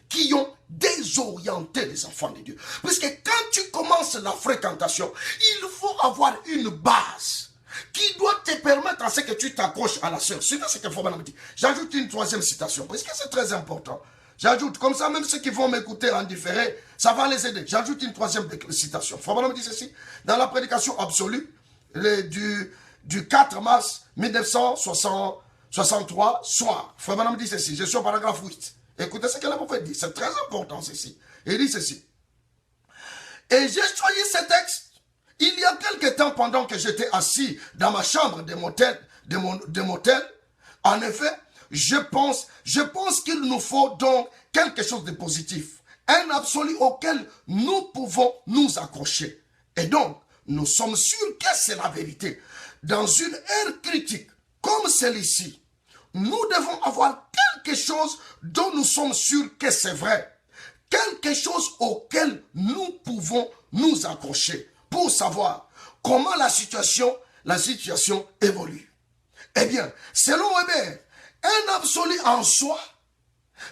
Qui ont désorienté les enfants de Dieu. Parce que quand tu commences la fréquentation, il faut avoir une base qui doit te permettre à ce que tu t'accroches à la sœur. Suivez ce que Fobanam dit. J'ajoute une troisième citation, parce que c'est très important. J'ajoute, comme ça, même ceux qui vont m'écouter en différé, ça va les aider. J'ajoute une troisième citation. Fobanam dit ceci, dans la prédication absolue du 4 mars 1963, soir. Fobanam dit ceci, je suis au paragraphe 8. Écoutez ce que le prophète dit, c'est très important ceci. Il dit ceci. Et j'ai choisi ce texte il y a quelque temps pendant que j'étais assis dans ma chambre de motel. En effet, je pense qu'il nous faut donc quelque chose de positif. Un absolu auquel nous pouvons nous accrocher. Et donc, nous sommes sûrs que c'est la vérité. Dans une ère critique, comme celui-ci, nous devons avoir quelque chose dont nous sommes sûrs que c'est vrai. Quelque chose auquel nous pouvons nous accrocher pour savoir comment la situation évolue. Eh bien, selon Weber, un absolu en soi,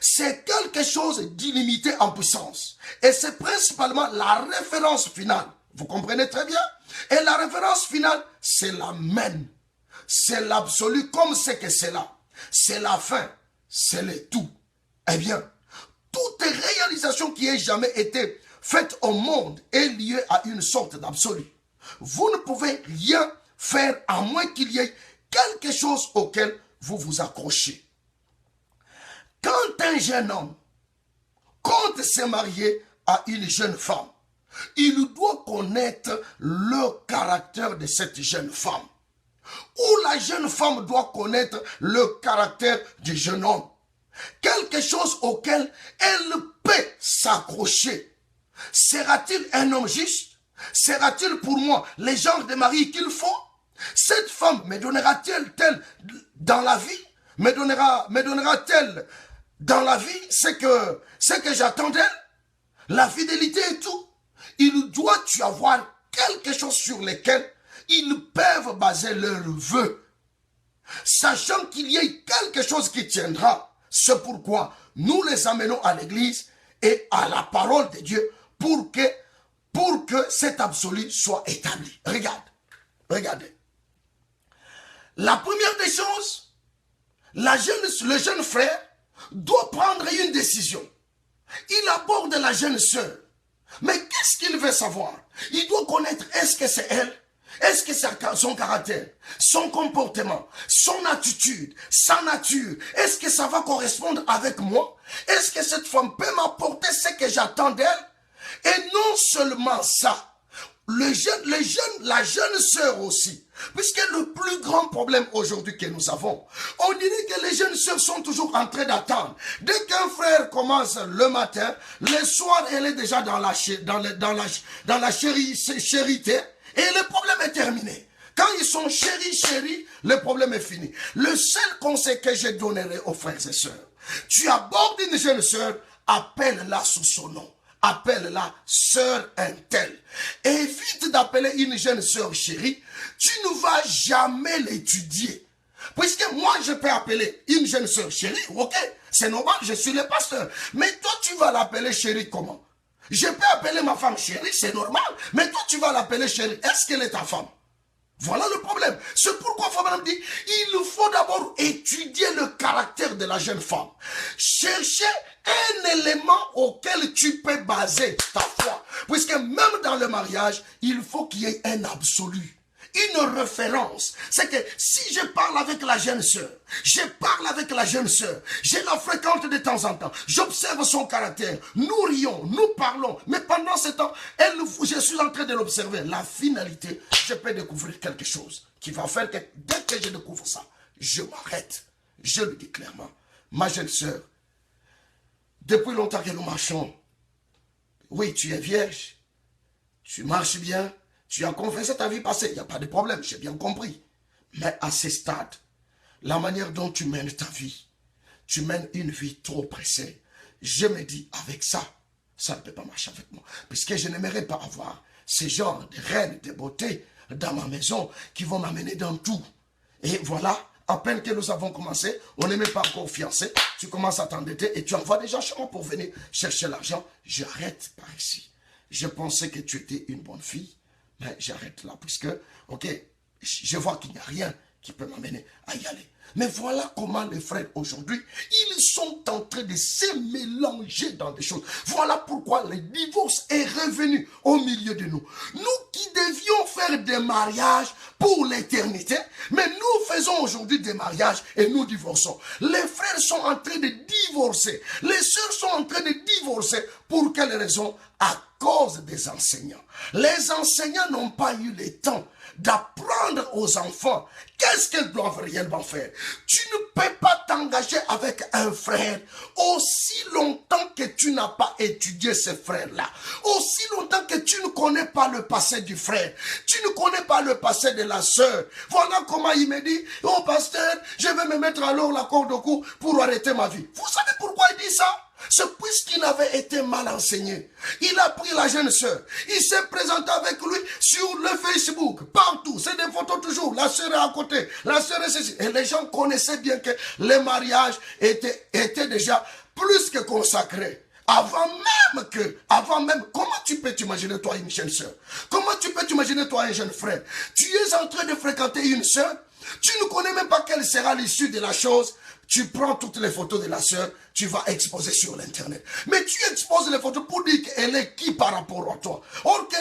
c'est quelque chose d'illimité en puissance. Et c'est principalement la référence finale. Vous comprenez très bien? Et la référence finale, c'est l'amen. C'est l'absolu comme c'est que c'est là. C'est la fin. C'est le tout. Eh bien, toute réalisation qui ait jamais été faite au monde est liée à une sorte d'absolu. Vous ne pouvez rien faire à moins qu'il y ait quelque chose auquel vous vous accrochez. Quand un jeune homme compte se marier à une jeune femme, il doit connaître le caractère de cette jeune femme. Ou la jeune femme doit connaître le caractère du jeune homme. Quelque chose auquel elle peut s'accrocher. Sera-t-il un homme juste? Sera-t-il pour moi le genre de mari qu'il faut? Cette femme me donnera-t-elle tel dans la vie? Me donnera-t-elle dans la vie ce que j'attends d'elle? La fidélité et tout. Il doit y avoir quelque chose sur lequel ils peuvent baser leurs vœux. Sachant qu'il y ait quelque chose qui tiendra. C'est pourquoi nous les amenons à l'église et à la parole de Dieu pour que cet absolu soit établi. Regardez. La première des choses, le jeune frère doit prendre une décision. Il aborde la jeune sœur. Mais qu'est-ce qu'il veut savoir? Il doit connaître, est-ce que c'est elle? Est-ce que c'est son caractère, son comportement, son attitude, sa nature? Est-ce que ça va correspondre avec moi? Est-ce que cette femme peut m'apporter ce que j'attends d'elle? Et non seulement ça, la jeune sœur aussi. Puisque le plus grand problème aujourd'hui que nous avons, on dirait que les jeunes sœurs sont toujours en train d'attendre. Dès qu'un frère commence le matin, le soir, elle est déjà dans la chérité, et le problème est terminé. Quand ils sont chéris, le problème est fini. Le seul conseil que je donnerai aux frères et sœurs, tu abordes une jeune sœur, appelle-la sous son nom. Appelle-la sœur un-tel. Évite d'appeler une jeune sœur chérie. Tu ne vas jamais l'étudier. Puisque moi, je peux appeler une jeune sœur chérie, ok, c'est normal, je suis le pasteur. Mais toi, tu vas l'appeler chérie comment? Je peux appeler ma femme chérie, c'est normal. Mais toi, tu vas l'appeler chérie. Est-ce qu'elle est ta femme? Voilà le problème. C'est pourquoi Fabien dit, il faut d'abord étudier le caractère de la jeune femme. Chercher un élément auquel tu peux baser ta foi. Puisque même dans le mariage, il faut qu'il y ait un absolu. Une référence. C'est que si je parle avec la jeune sœur, je la fréquente de temps en temps, j'observe son caractère, nous rions, nous parlons, mais pendant ce temps, je suis en train de l'observer. La finalité, je peux découvrir quelque chose qui va faire que dès que je découvre ça, je m'arrête. Je le dis clairement, ma jeune sœur, depuis longtemps que nous marchons, oui, tu es vierge, tu marches bien, tu as confessé ta vie passée, il n'y a pas de problème, j'ai bien compris. Mais à ce stade, la manière dont tu mènes ta vie, tu mènes une vie trop pressée. Je me dis, avec ça, ça ne peut pas marcher avec moi. Puisque je n'aimerais pas avoir ce genre de reines de beauté dans ma maison qui vont m'amener dans tout. Et voilà, à peine que nous avons commencé, on n'est même pas encore fiancé, tu commences à t'endetter et tu envoies des gens chez moi pour venir chercher l'argent. J'arrête par ici. Je pensais que tu étais une bonne fille. Mais j'arrête là, puisque, ok, je vois qu'il n'y a rien qui peut m'amener à y aller. Mais voilà comment les frères aujourd'hui, ils sont en train de se mélanger dans des choses. Voilà pourquoi le divorce est revenu au milieu de nous. Nous qui devions faire des mariages pour l'éternité, mais nous faisons aujourd'hui des mariages et nous divorçons. Les frères sont en train de divorcer. Les sœurs sont en train de divorcer. Pour quelle raison? À cause des enseignants. Les enseignants n'ont pas eu le temps d'apprendre aux enfants qu'est-ce qu'ils doivent réellement faire. Tu ne peux pas t'engager avec un frère aussi longtemps que tu n'as pas étudié ce frère-là. Aussi longtemps que tu ne connais pas le passé du frère. Tu ne connais pas le passé de la sœur. Voilà comment il me dit, oh pasteur, je vais me mettre alors la corde au cou pour arrêter ma vie. Vous savez pourquoi il dit ça? C'est puisqu'il avait été mal enseigné. Il a pris la jeune sœur. Il s'est présenté avec lui sur le Facebook, partout. C'est des photos toujours. La sœur est à côté. La sœur est ceci. Et les gens connaissaient bien que le mariage était déjà plus que consacré. Avant même, comment tu peux t'imaginer toi une jeune sœur? Comment tu peux t'imaginer toi un jeune frère? Tu es en train de fréquenter une sœur. Tu ne connais même pas quelle sera l'issue de la chose. Tu prends toutes les photos de la sœur, tu vas exposer sur l'internet. Mais tu exposes les photos pour dire qu'elle est qui par rapport à toi. Or que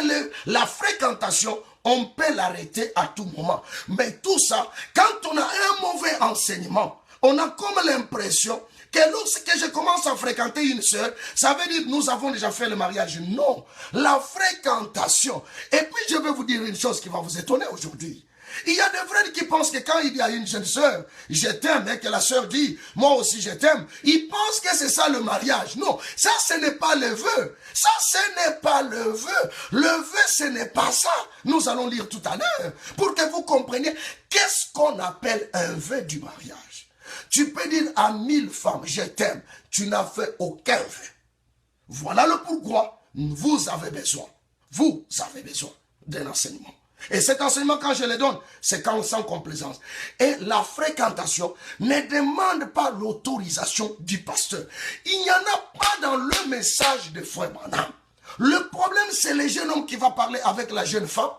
la fréquentation, on peut l'arrêter à tout moment. Mais tout ça, quand on a un mauvais enseignement, on a comme l'impression que lorsque je commence à fréquenter une sœur, ça veut dire nous avons déjà fait le mariage. Non, la fréquentation. Et puis je vais vous dire une chose qui va vous étonner aujourd'hui. Il y a des frères qui pensent que quand il dit à une jeune sœur, je t'aime, et que la sœur dit, moi aussi je t'aime, ils pensent que c'est ça le mariage. Non, ça ce n'est pas le vœu. Ça ce n'est pas le vœu. Le vœu ce n'est pas ça. Nous allons lire tout à l'heure pour que vous compreniez qu'est-ce qu'on appelle un vœu du mariage. Tu peux dire à 1000 femmes, je t'aime, tu n'as fait aucun vœu. Voilà le pourquoi vous avez besoin d'un enseignement. Et cet enseignement, quand je le donne, c'est quand sans complaisance. Et la fréquentation ne demande pas l'autorisation du pasteur. Il n'y en a pas dans le message de Frère Branham. Le problème, c'est le jeune homme qui va parler avec la jeune femme.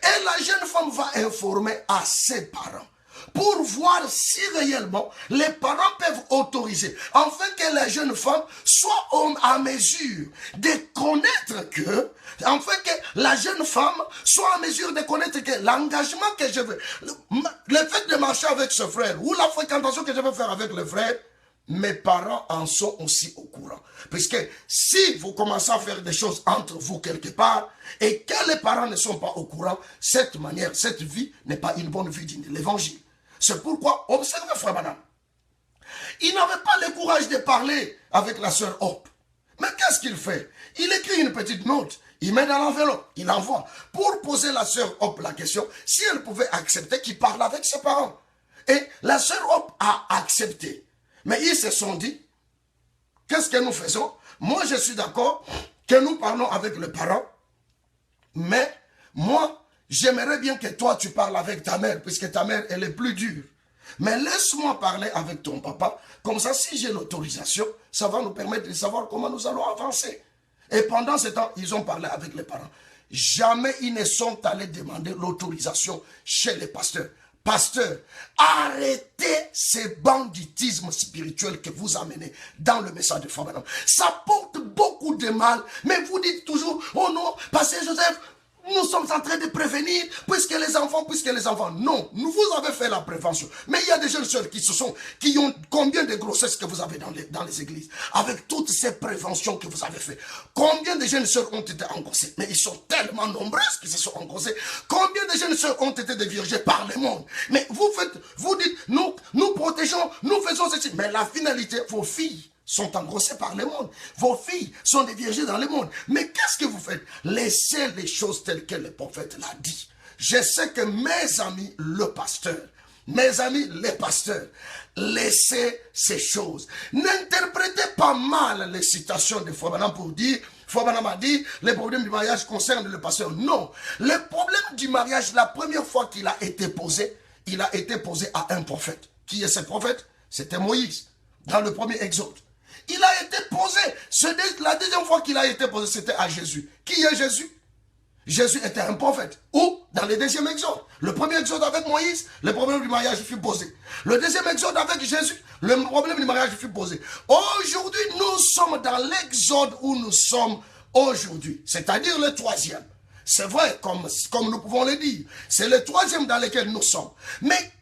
Et la jeune femme va informer à ses parents pour voir si réellement les parents peuvent autoriser, afin que la jeune femme soit à mesure de connaître que, afin que la jeune femme soit en mesure de connaître que l'engagement que je veux, le fait de marcher avec ce frère, ou la fréquentation que je veux faire avec le frère, mes parents en sont aussi au courant. Puisque si vous commencez à faire des choses entre vous quelque part, et que les parents ne sont pas au courant, cette vie n'est pas une bonne vie digne de l'évangile. C'est pourquoi, observez Frère Branham. Il n'avait pas le courage de parler avec la sœur Hope. Mais qu'est-ce qu'il fait? Il écrit une petite note, il met dans l'enveloppe, il envoie, pour poser la sœur Hope la question, si elle pouvait accepter qu'il parle avec ses parents. Et la sœur Hope a accepté. Mais ils se sont dit, qu'est-ce que nous faisons? Moi, je suis d'accord que nous parlons avec les parents, mais moi, j'aimerais bien que toi, tu parles avec ta mère, puisque ta mère, elle est plus dure. Mais laisse-moi parler avec ton papa. Comme ça, si j'ai l'autorisation, ça va nous permettre de savoir comment nous allons avancer. Et pendant ce temps, ils ont parlé avec les parents. Jamais ils ne sont allés demander l'autorisation chez les pasteurs. Pasteur, arrêtez ce banditisme spirituel que vous amenez dans le message de Frère Branham. Ça porte beaucoup de mal, mais vous dites toujours, oh non, Pasteur Joseph, nous sommes en train de prévenir, puisque les enfants. Non, vous avez fait la prévention. Mais il y a des jeunes sœurs qui ont combien de grossesses que vous avez dans les églises, avec toutes ces préventions que vous avez faites. Combien de jeunes sœurs ont été engrossées? Mais ils sont tellement nombreuses qui se sont engrossées. Combien de jeunes sœurs ont été déviergées par le monde? Mais vous dites, nous protégeons, nous faisons ceci. Mais la finalité, vos filles sont engrossées par le monde. Vos filles sont déviergées dans le monde. Mais qu'est-ce que vous faites? Laissez les choses telles que le prophète l'a dit. Je sais que mes amis, les pasteurs, laissez ces choses. N'interprétez pas mal les citations de Frère Branham pour dire, Frère Branham a dit, le problème du mariage concerne le pasteur. Non. Le problème du mariage, la première fois qu'il a été posé, il a été posé à un prophète. Qui est ce prophète? C'était Moïse, dans le premier Exode. Il a été posé. La deuxième fois qu'il a été posé, c'était à Jésus. Qui est Jésus? Jésus était un prophète. Ou dans le deuxième exode. Le premier exode avec Moïse, le problème du mariage fut posé. Le deuxième exode avec Jésus, le problème du mariage fut posé. Aujourd'hui, nous sommes dans l'exode où nous sommes aujourd'hui. C'est-à-dire le troisième. C'est vrai, comme nous pouvons le dire. C'est le troisième dans lequel nous sommes. Mais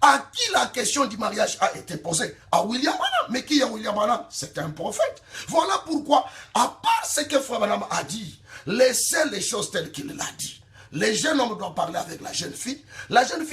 à qui la question du mariage a été posée? À William Branham. Mais qui est William Branham? C'est un prophète. Voilà pourquoi, à part ce que Frère Branham a dit, laissez les choses telles qu'il l'a dit. les jeunes hommes doivent parler avec la jeune fille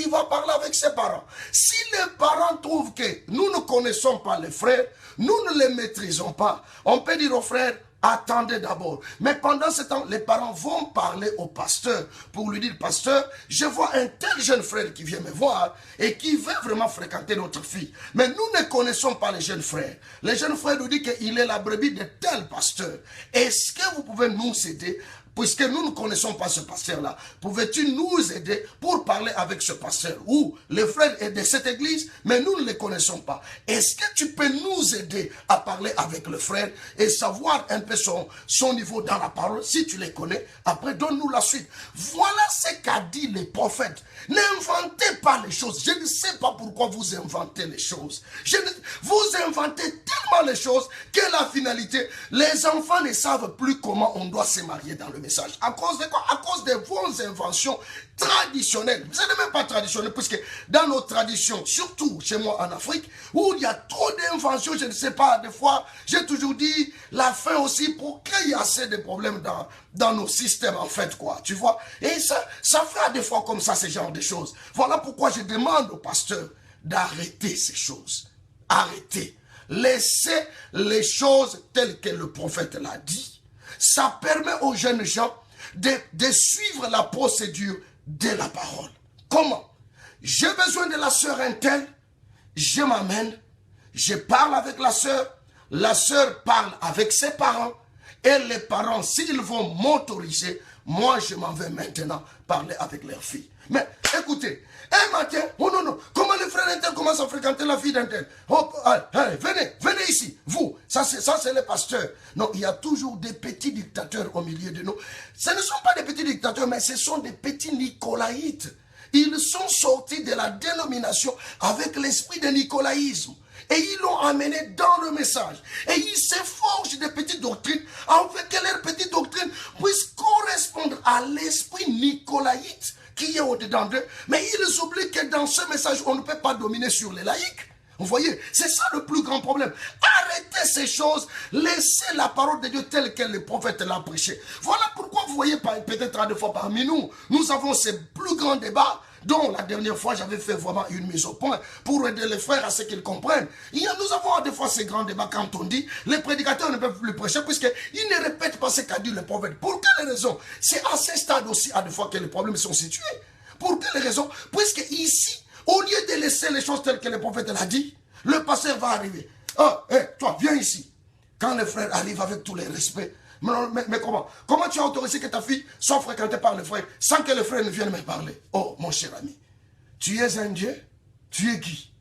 va parler avec ses parents. Si les parents trouvent que nous ne connaissons pas les frères, nous ne les maîtrisons pas, on peut dire aux frères, attendez d'abord. Mais pendant ce temps, les parents vont parler au pasteur pour lui dire, pasteur, je vois un tel jeune frère qui vient me voir et qui veut vraiment fréquenter notre fille. Mais nous ne connaissons pas les jeunes frères. Les jeunes frères nous disent qu'il est la brebis de tel pasteur. Est-ce que vous pouvez nous aider? Puisque nous ne connaissons pas ce pasteur-là, pouvais-tu nous aider pour parler avec ce pasteur? Ou le frère est de cette église, mais nous ne le connaissons pas. Est-ce que tu peux nous aider à parler avec le frère et savoir un peu son niveau dans la parole? Si tu les connais, après donne-nous la suite. Voilà ce qu'a dit le prophète. N'inventez pas les choses. Je ne sais pas pourquoi vous inventez les choses. Vous inventez tellement les choses que la finalité, les enfants ne savent plus comment on doit se marier dans le message. À cause de quoi? À cause de vos inventions traditionnelles. Ce n'est même pas traditionnel, puisque dans nos traditions, surtout chez moi en Afrique, où il y a trop d'inventions, je ne sais pas, des fois, j'ai toujours dit la fin aussi pour qu'il y ait assez de problèmes dans nos systèmes, en fait, quoi, tu vois. Et ça fait des fois comme ça, ce genre de choses. Voilà pourquoi je demande au pasteur d'arrêter ces choses. Arrêtez. Laissez les choses telles que le prophète l'a dit. Ça permet aux jeunes gens de suivre la procédure de la parole. Comment? J'ai besoin de la sœur Intel, je m'amène, je parle avec la sœur parle avec ses parents, et les parents, s'ils vont m'autoriser, moi je m'en vais maintenant parler avec leur fille. Mais écoutez, un matin, oh non, comment le frère Intel commence à fréquenter la fille d'Intel? Oh, allez, venez ici, vous, ça c'est le pasteur. Non, il y a toujours des petits dictateurs au milieu de nous. Ce ne sont pas des petits dictateurs, mais ce sont des petits nicolaïtes. Ils sont sortis de la dénomination avec l'esprit de nicolaïsme. Et ils l'ont amené dans le message. Et ils se forgent des petites doctrines, afin que leurs petites doctrines puissent correspondre à l'esprit nicolaïte qui est au-dedans d'eux. Mais ils oublient que dans ce message, on ne peut pas dominer sur les laïcs. Vous voyez, c'est ça le plus grand problème. Arrêtez ces choses, laissez la parole de Dieu telle que le prophète l'a prêchée. Voilà pourquoi vous voyez peut-être à des fois parmi nous, nous avons ces plus grands débats dont la dernière fois j'avais fait vraiment une mise au point pour aider les frères à ce qu'ils comprennent. Nous avons à des fois ces grands débats quand on dit les prédicateurs ne peuvent plus prêcher puisqu'ils ne répètent pas ce qu'a dit le prophète. Pour quelle raison? C'est à ce stade aussi à des fois que les problèmes sont situés. Pour quelle raison? Puisque ici, au lieu de laisser les choses telles que le prophète l'a dit, le pasteur va arriver. Ah, toi, viens ici. Quand le frère arrive avec tous les respects, mais comment? Comment tu as autorisé que ta fille soit fréquentée par le frère sans que le frère ne vienne me parler? Oh, mon cher ami, tu es un Dieu? Tu es qui?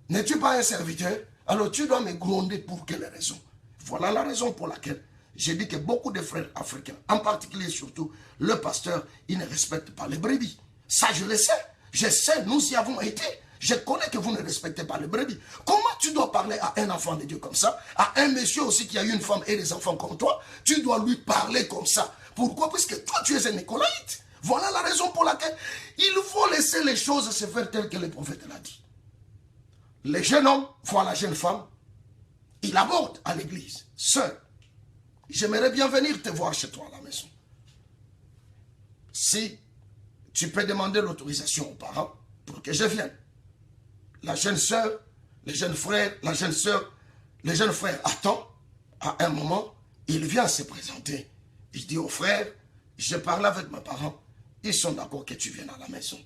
N'es-tu pas un serviteur? Alors tu dois me gronder pour quelle raison? Voilà la raison pour laquelle j'ai dit que beaucoup de frères africains, en particulier surtout le pasteur, ils ne respectent pas les brebis. Ça, je le sais. Je sais, nous y avons été. Je connais que vous ne respectez pas les brebis. Comment tu dois parler à un enfant de Dieu comme ça? À un monsieur aussi qui a une femme et des enfants comme toi? Tu dois lui parler comme ça. Pourquoi? Puisque toi, tu es un nicolaïte. Voilà la raison pour laquelle il faut laisser les choses se faire telles que le prophète l'a dit. Les jeunes hommes voient la jeune femme. Il aborde à l'église. Sœur, j'aimerais bien venir te voir chez toi à la maison. Si tu peux demander l'autorisation aux parents pour que je vienne. La jeune sœur, les jeunes frères, la jeune sœur, les jeunes frères attendent. À un moment, il vient se présenter. Il dit au frère, je parle avec mes parents. Ils sont d'accord que tu viennes à la maison.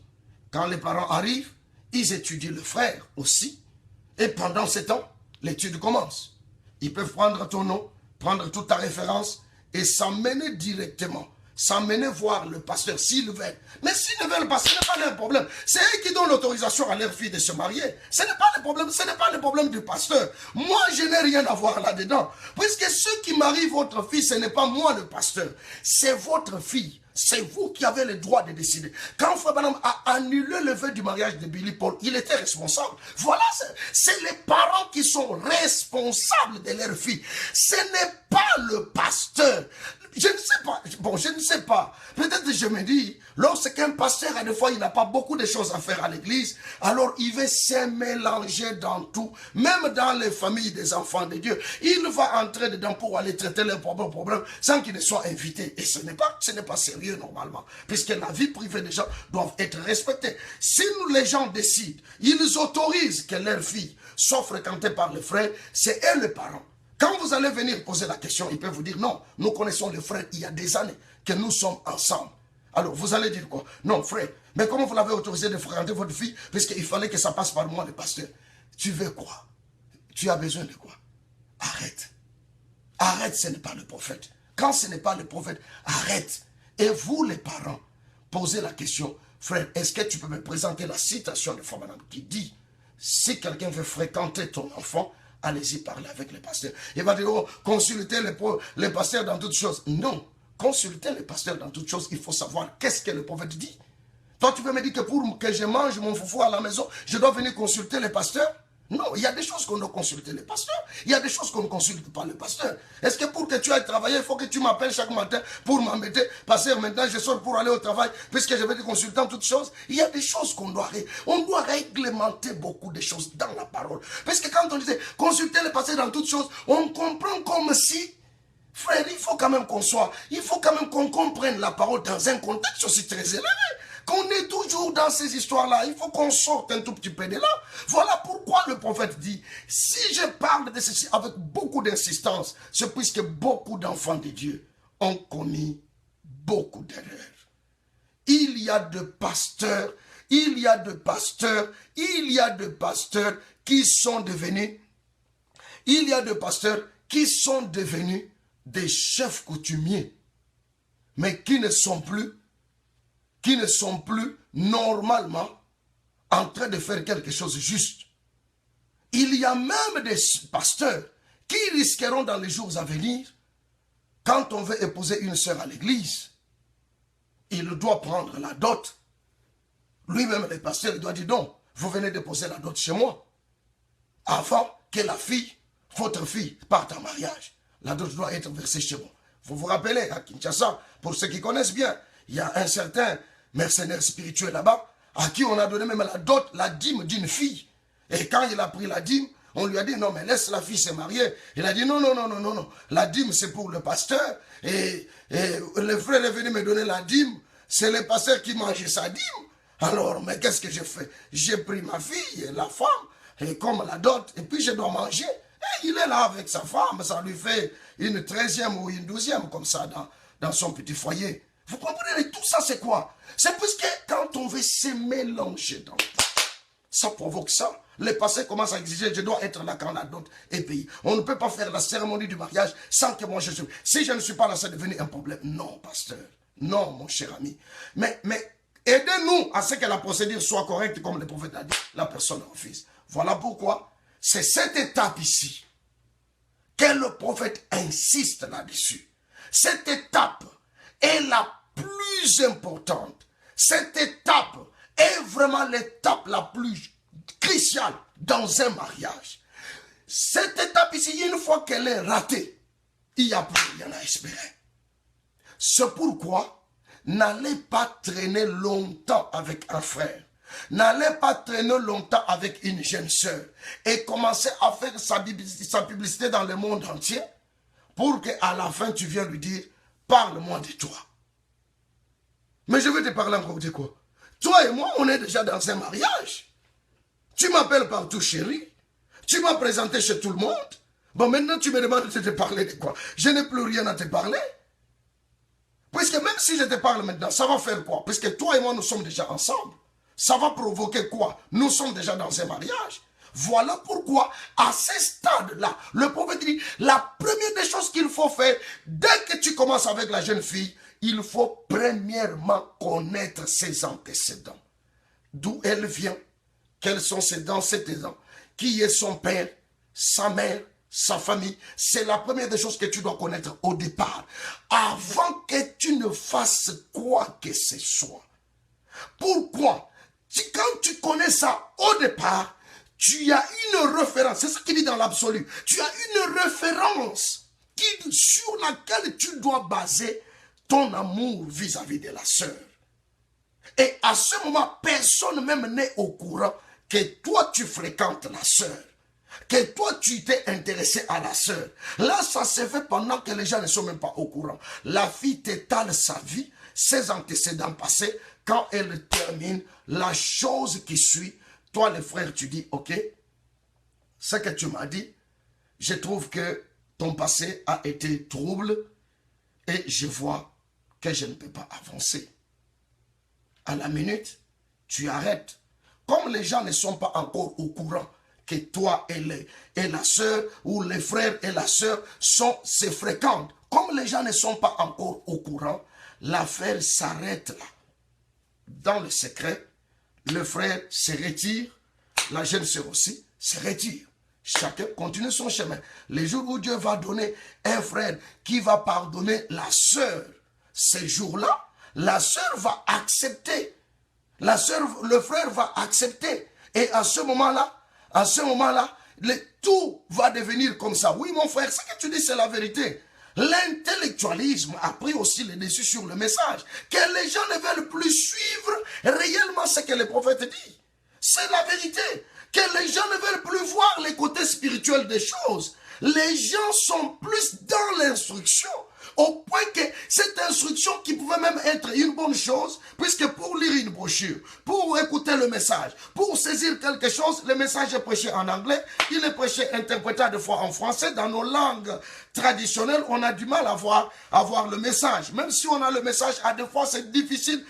Quand les parents arrivent, ils étudient le frère aussi. Et pendant ce temps, l'étude commence. Ils peuvent prendre ton nom, prendre toute ta référence et s'emmener directement. S'emmener voir le pasteur s'ils veulent. Mais s'ils ne veulent pas, ce n'est pas leur problème. C'est eux qui donnent l'autorisation à leur fille de se marier. Ce n'est pas le problème, ce n'est pas le problème du pasteur. Moi, je n'ai rien à voir là-dedans. Puisque ceux qui marient votre fille, ce n'est pas moi le pasteur. C'est votre fille. C'est vous qui avez le droit de décider. Quand Frère Branham a annulé le vœu du mariage de Billy Paul, il était responsable. Voilà, c'est les parents qui sont responsables de leur fille. Ce n'est pas le pasteur. Je ne sais pas. Bon, je ne sais pas. Peut-être que je me dis, lorsqu'un pasteur, à des fois, il n'a pas beaucoup de choses à faire à l'église, alors il veut se mélanger dans tout, même dans les familles des enfants de Dieu. Il va entrer dedans pour aller traiter leurs problèmes sans qu'ils ne soient invités. Et ce n'est pas sérieux normalement, puisque la vie privée des gens doit être respectée. Si les gens décident, ils autorisent que leur fille soit fréquentée par les frères, c'est eux les parents. Quand vous allez venir poser la question, ils peuvent vous dire non, nous connaissons les frères il y a des années que nous sommes ensemble. Alors vous allez dire quoi? Non frère, mais comment vous l'avez autorisé de fréquenter votre fille? Puisqu'il fallait que ça passe par moi le pasteur. Tu veux quoi? Tu as besoin de quoi? Arrête. Arrête, ce n'est pas le prophète. Quand ce n'est pas le prophète, arrête. Et vous les parents, posez la question, frère, est-ce que tu peux me présenter la citation de Frère qui dit, si quelqu'un veut fréquenter ton enfant, allez-y parler avec le pasteur. Il va dire, oh, consultez les pasteurs dans toutes choses. Non, consultez les pasteurs dans toutes choses. Il faut savoir qu'est-ce que le prophète dit. Toi, tu veux me dire que pour que je mange mon foufou à la maison, je dois venir consulter les pasteurs? Non, il y a des choses qu'on doit consulter les pasteurs. Il y a des choses qu'on ne consulte pas les pasteurs. Est-ce que pour que tu ailles travailler, il faut que tu m'appelles chaque matin pour m'embêter? Pasteur, maintenant je sors pour aller au travail, puisque je vais te consulter en toutes choses. Il y a des choses qu'on doit réglementer beaucoup de choses dans la parole. Parce que quand on disait consulter les pasteurs dans toutes choses, on comprend comme si, frère, il faut quand même qu'on comprenne la parole dans un contexte aussi très élevé. Qu'on est toujours dans ces histoires-là. Il faut qu'on sorte un tout petit peu de là. Voilà pourquoi le prophète dit, si je parle de ceci avec beaucoup d'insistance, c'est puisque beaucoup d'enfants de Dieu ont commis beaucoup d'erreurs. Il y a de pasteurs qui sont devenus, des chefs coutumiers, mais qui ne sont plus normalement en train de faire quelque chose de juste. Il y a même des pasteurs qui risqueront dans les jours à venir, quand on veut épouser une sœur à l'église, il doit prendre la dot. Lui-même, le pasteur, il doit dire non, vous venez déposer la dot chez moi, avant que la fille, votre fille, parte en mariage. La dot doit être versée chez moi. Vous vous rappelez, à Kinshasa, pour ceux qui connaissent bien, il y a un certain mercenaire spirituel là-bas, à qui on a donné même la dot, la dîme d'une fille. Et quand il a pris la dîme, on lui a dit, non, mais laisse la fille se marier. Il a dit, non, la dîme c'est pour le pasteur. Et le frère est venu me donner la dîme, c'est le pasteur qui mangeait sa dîme. Alors, mais qu'est-ce que j'ai fait? J'ai pris ma fille, la femme, et comme la dot, et puis je dois manger. Et il est là avec sa femme, ça lui fait une 13e ou une 12e, comme ça, dans son petit foyer. Vous comprenez, tout ça c'est quoi? C'est parce que quand on veut se mélanger dans ça provoque ça. Les pasteurs commencent à exiger, je dois être là quand la dot est payée. On ne peut pas faire la cérémonie du mariage sans que moi je suis. Si je ne suis pas là, ça devient un problème. Non, pasteur. Non, mon cher ami. Mais aidez-nous à ce que la procédure soit correcte, comme le prophète a dit. La personne refuse. Voilà pourquoi c'est cette étape ici que le prophète insiste là-dessus. Cette étape est la plus importante. Cette étape est vraiment l'étape la plus cruciale dans un mariage. Cette étape ici, une fois qu'elle est ratée, il n'y a plus rien à espérer. C'est pourquoi n'allez pas traîner longtemps avec un frère. N'allez pas traîner longtemps avec une jeune sœur et commencer à faire sa publicité dans le monde entier pour qu'à la fin tu viennes lui dire, parle-moi de toi. Mais je vais te parler encore de quoi? Toi et moi, on est déjà dans un mariage. Tu m'appelles partout chérie. Tu m'as présenté chez tout le monde. Bon, maintenant tu me demandes de te parler de quoi? Je n'ai plus rien à te parler. Puisque même si je te parle maintenant, ça va faire quoi? Puisque toi et moi, nous sommes déjà ensemble. Ça va provoquer quoi? Nous sommes déjà dans un mariage. Voilà pourquoi, à ce stade-là, le prophète dit, la première des choses qu'il faut faire, dès que tu commences avec la jeune fille, il faut premièrement connaître ses antécédents. D'où elle vient, quels sont ses antécédents, qui est son père, sa mère, sa famille. C'est la première des choses que tu dois connaître au départ, avant que tu ne fasses quoi que ce soit. Pourquoi? Quand tu connais ça au départ, tu as une référence. C'est ça qu'il dit dans l'absolu. Tu as une référence sur laquelle tu dois baser ton amour vis-à-vis de la sœur. Et à ce moment, personne même n'est au courant que toi tu fréquentes la sœur, que toi tu t'es intéressé à la sœur. Là, ça se fait pendant que les gens ne sont même pas au courant. La fille t'étale sa vie, ses antécédents passés. Quand elle termine, la chose qui suit, toi le frère, tu dis, ok, ce que tu m'as dit, je trouve que ton passé a été trouble et je vois que je ne peux pas avancer. À la minute, tu arrêtes. Comme les gens ne sont pas encore au courant que toi et la sœur, ou les frères et la sœur se fréquentent, comme les gens ne sont pas encore au courant, l'affaire s'arrête là. Dans le secret, le frère se retire, la jeune sœur aussi se retire. Chacun continue son chemin. Les jours où Dieu va donner un frère qui va pardonner la sœur, ces jours-là, la sœur va accepter. Le frère va accepter. Et à ce moment-là, tout va devenir comme ça. Oui, mon frère, ce que tu dis, c'est la vérité. L'intellectualisme a pris aussi le dessus sur le message. Que les gens ne veulent plus suivre réellement ce que le prophète dit. C'est la vérité. Que les gens ne veulent plus voir les côtés spirituels des choses. Les gens sont plus dans l'instruction. Au point que cette instruction qui pouvait même être une bonne chose, puisque pour lire une brochure, pour écouter le message, pour saisir quelque chose, le message est prêché en anglais, il est prêché, interprété des fois en français. Dans nos langues traditionnelles, on a du mal à voir le message. Même si on a le message, à des fois c'est difficile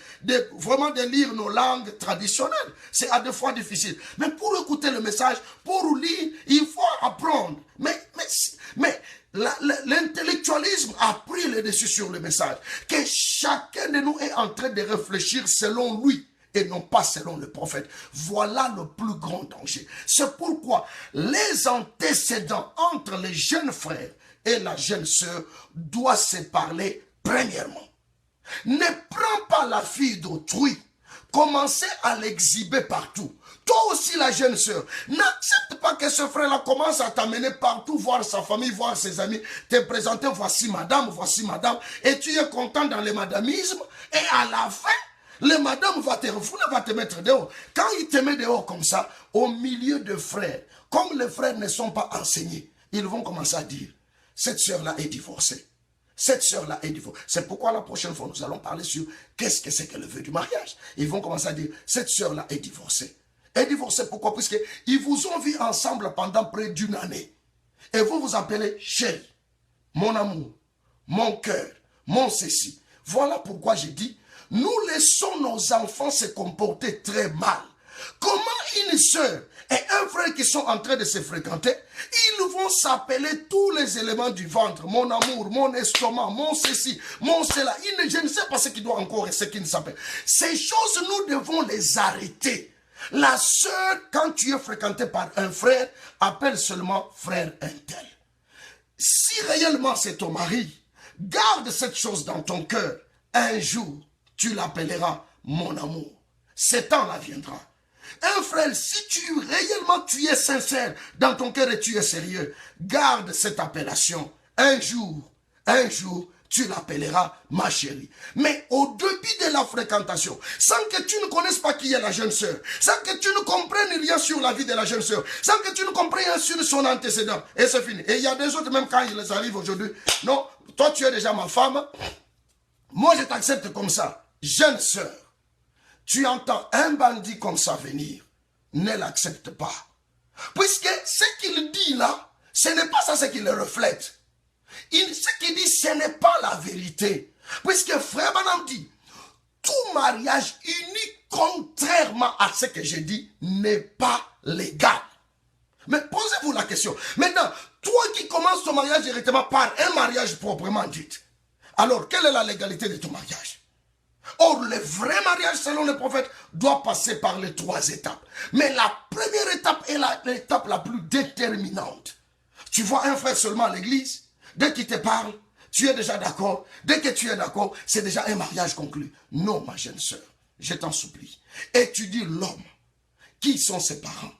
vraiment de lire nos langues traditionnelles. C'est à des fois difficile. Mais pour écouter le message, pour lire, il faut apprendre. Mais l'intellectualisme a pris le dessus sur le message. Que chacun de nous est en train de réfléchir selon lui et non pas selon le prophète. Voilà le plus grand danger. C'est pourquoi les antécédents entre les jeunes frères et la jeune sœur doivent se parler premièrement. Ne prends pas la fille d'autrui. Commencez à l'exhiber partout. Toi aussi, la jeune sœur, n'accepte pas que ce frère-là commence à t'amener partout, voir sa famille, voir ses amis, te présenter, voici madame, et tu es content dans le madamisme, et à la fin, le madame va te refouler, va te mettre dehors. Quand il te met dehors comme ça, au milieu de frères, comme les frères ne sont pas enseignés, ils vont commencer à dire, cette sœur-là est divorcée. Cette sœur-là est divorcée. C'est pourquoi la prochaine fois, nous allons parler sur qu'est-ce que c'est que le vœu du mariage. Ils vont commencer à dire, cette sœur-là est divorcée. Et divorcé, pourquoi? Puisqu'ils vous ont vu ensemble pendant près d'une année. Et vous vous appelez chéri, mon amour, mon cœur, mon ceci. Voilà pourquoi j'ai dit, nous laissons nos enfants se comporter très mal. Comment une sœur et un frère qui sont en train de se fréquenter, ils vont s'appeler tous les éléments du ventre, mon amour, mon estomac, mon ceci, mon cela. Je ne sais pas ce qui doit encore et ce qui ne s'appelle. Ces choses, nous devons les arrêter. La sœur, quand tu es fréquenté par un frère, appelle seulement frère un tel. Si réellement c'est ton mari, garde cette chose dans ton cœur. Un jour, tu l'appelleras mon amour. Ce temps-là viendra. Un frère, si réellement tu es sincère dans ton cœur et tu es sérieux, garde cette appellation. Un jour, tu l'appelleras ma chérie. Mais au début de la fréquentation, sans que tu ne connaisses pas qui est la jeune sœur, sans que tu ne comprennes rien sur la vie de la jeune sœur, sans que tu ne comprennes rien sur son antécédent, et c'est fini. Et il y a des autres, même quand ils arrivent aujourd'hui, non, toi tu es déjà ma femme, moi je t'accepte comme ça. Jeune sœur, tu entends un bandit comme ça venir, ne l'accepte pas. Puisque ce qu'il dit là, ce n'est pas ça ce qu'il reflète. Ce qu'il dit, ce n'est pas la vérité. Puisque Frère Branham dit, tout mariage uni, contrairement à ce que j'ai dit, n'est pas légal. Mais posez-vous la question. Maintenant, toi qui commences ton mariage directement par un mariage proprement dit, alors quelle est la légalité de ton mariage? Or, le vrai mariage, selon le prophète, doit passer par les 3 étapes. Mais la première étape est l'étape la plus déterminante. Tu vois un frère seulement à l'église, dès qu'il te parle, tu es déjà d'accord. Dès que tu es d'accord, c'est déjà un mariage conclu. Non, ma jeune sœur, je t'en supplie. Étudie l'homme. Qui sont ses parents?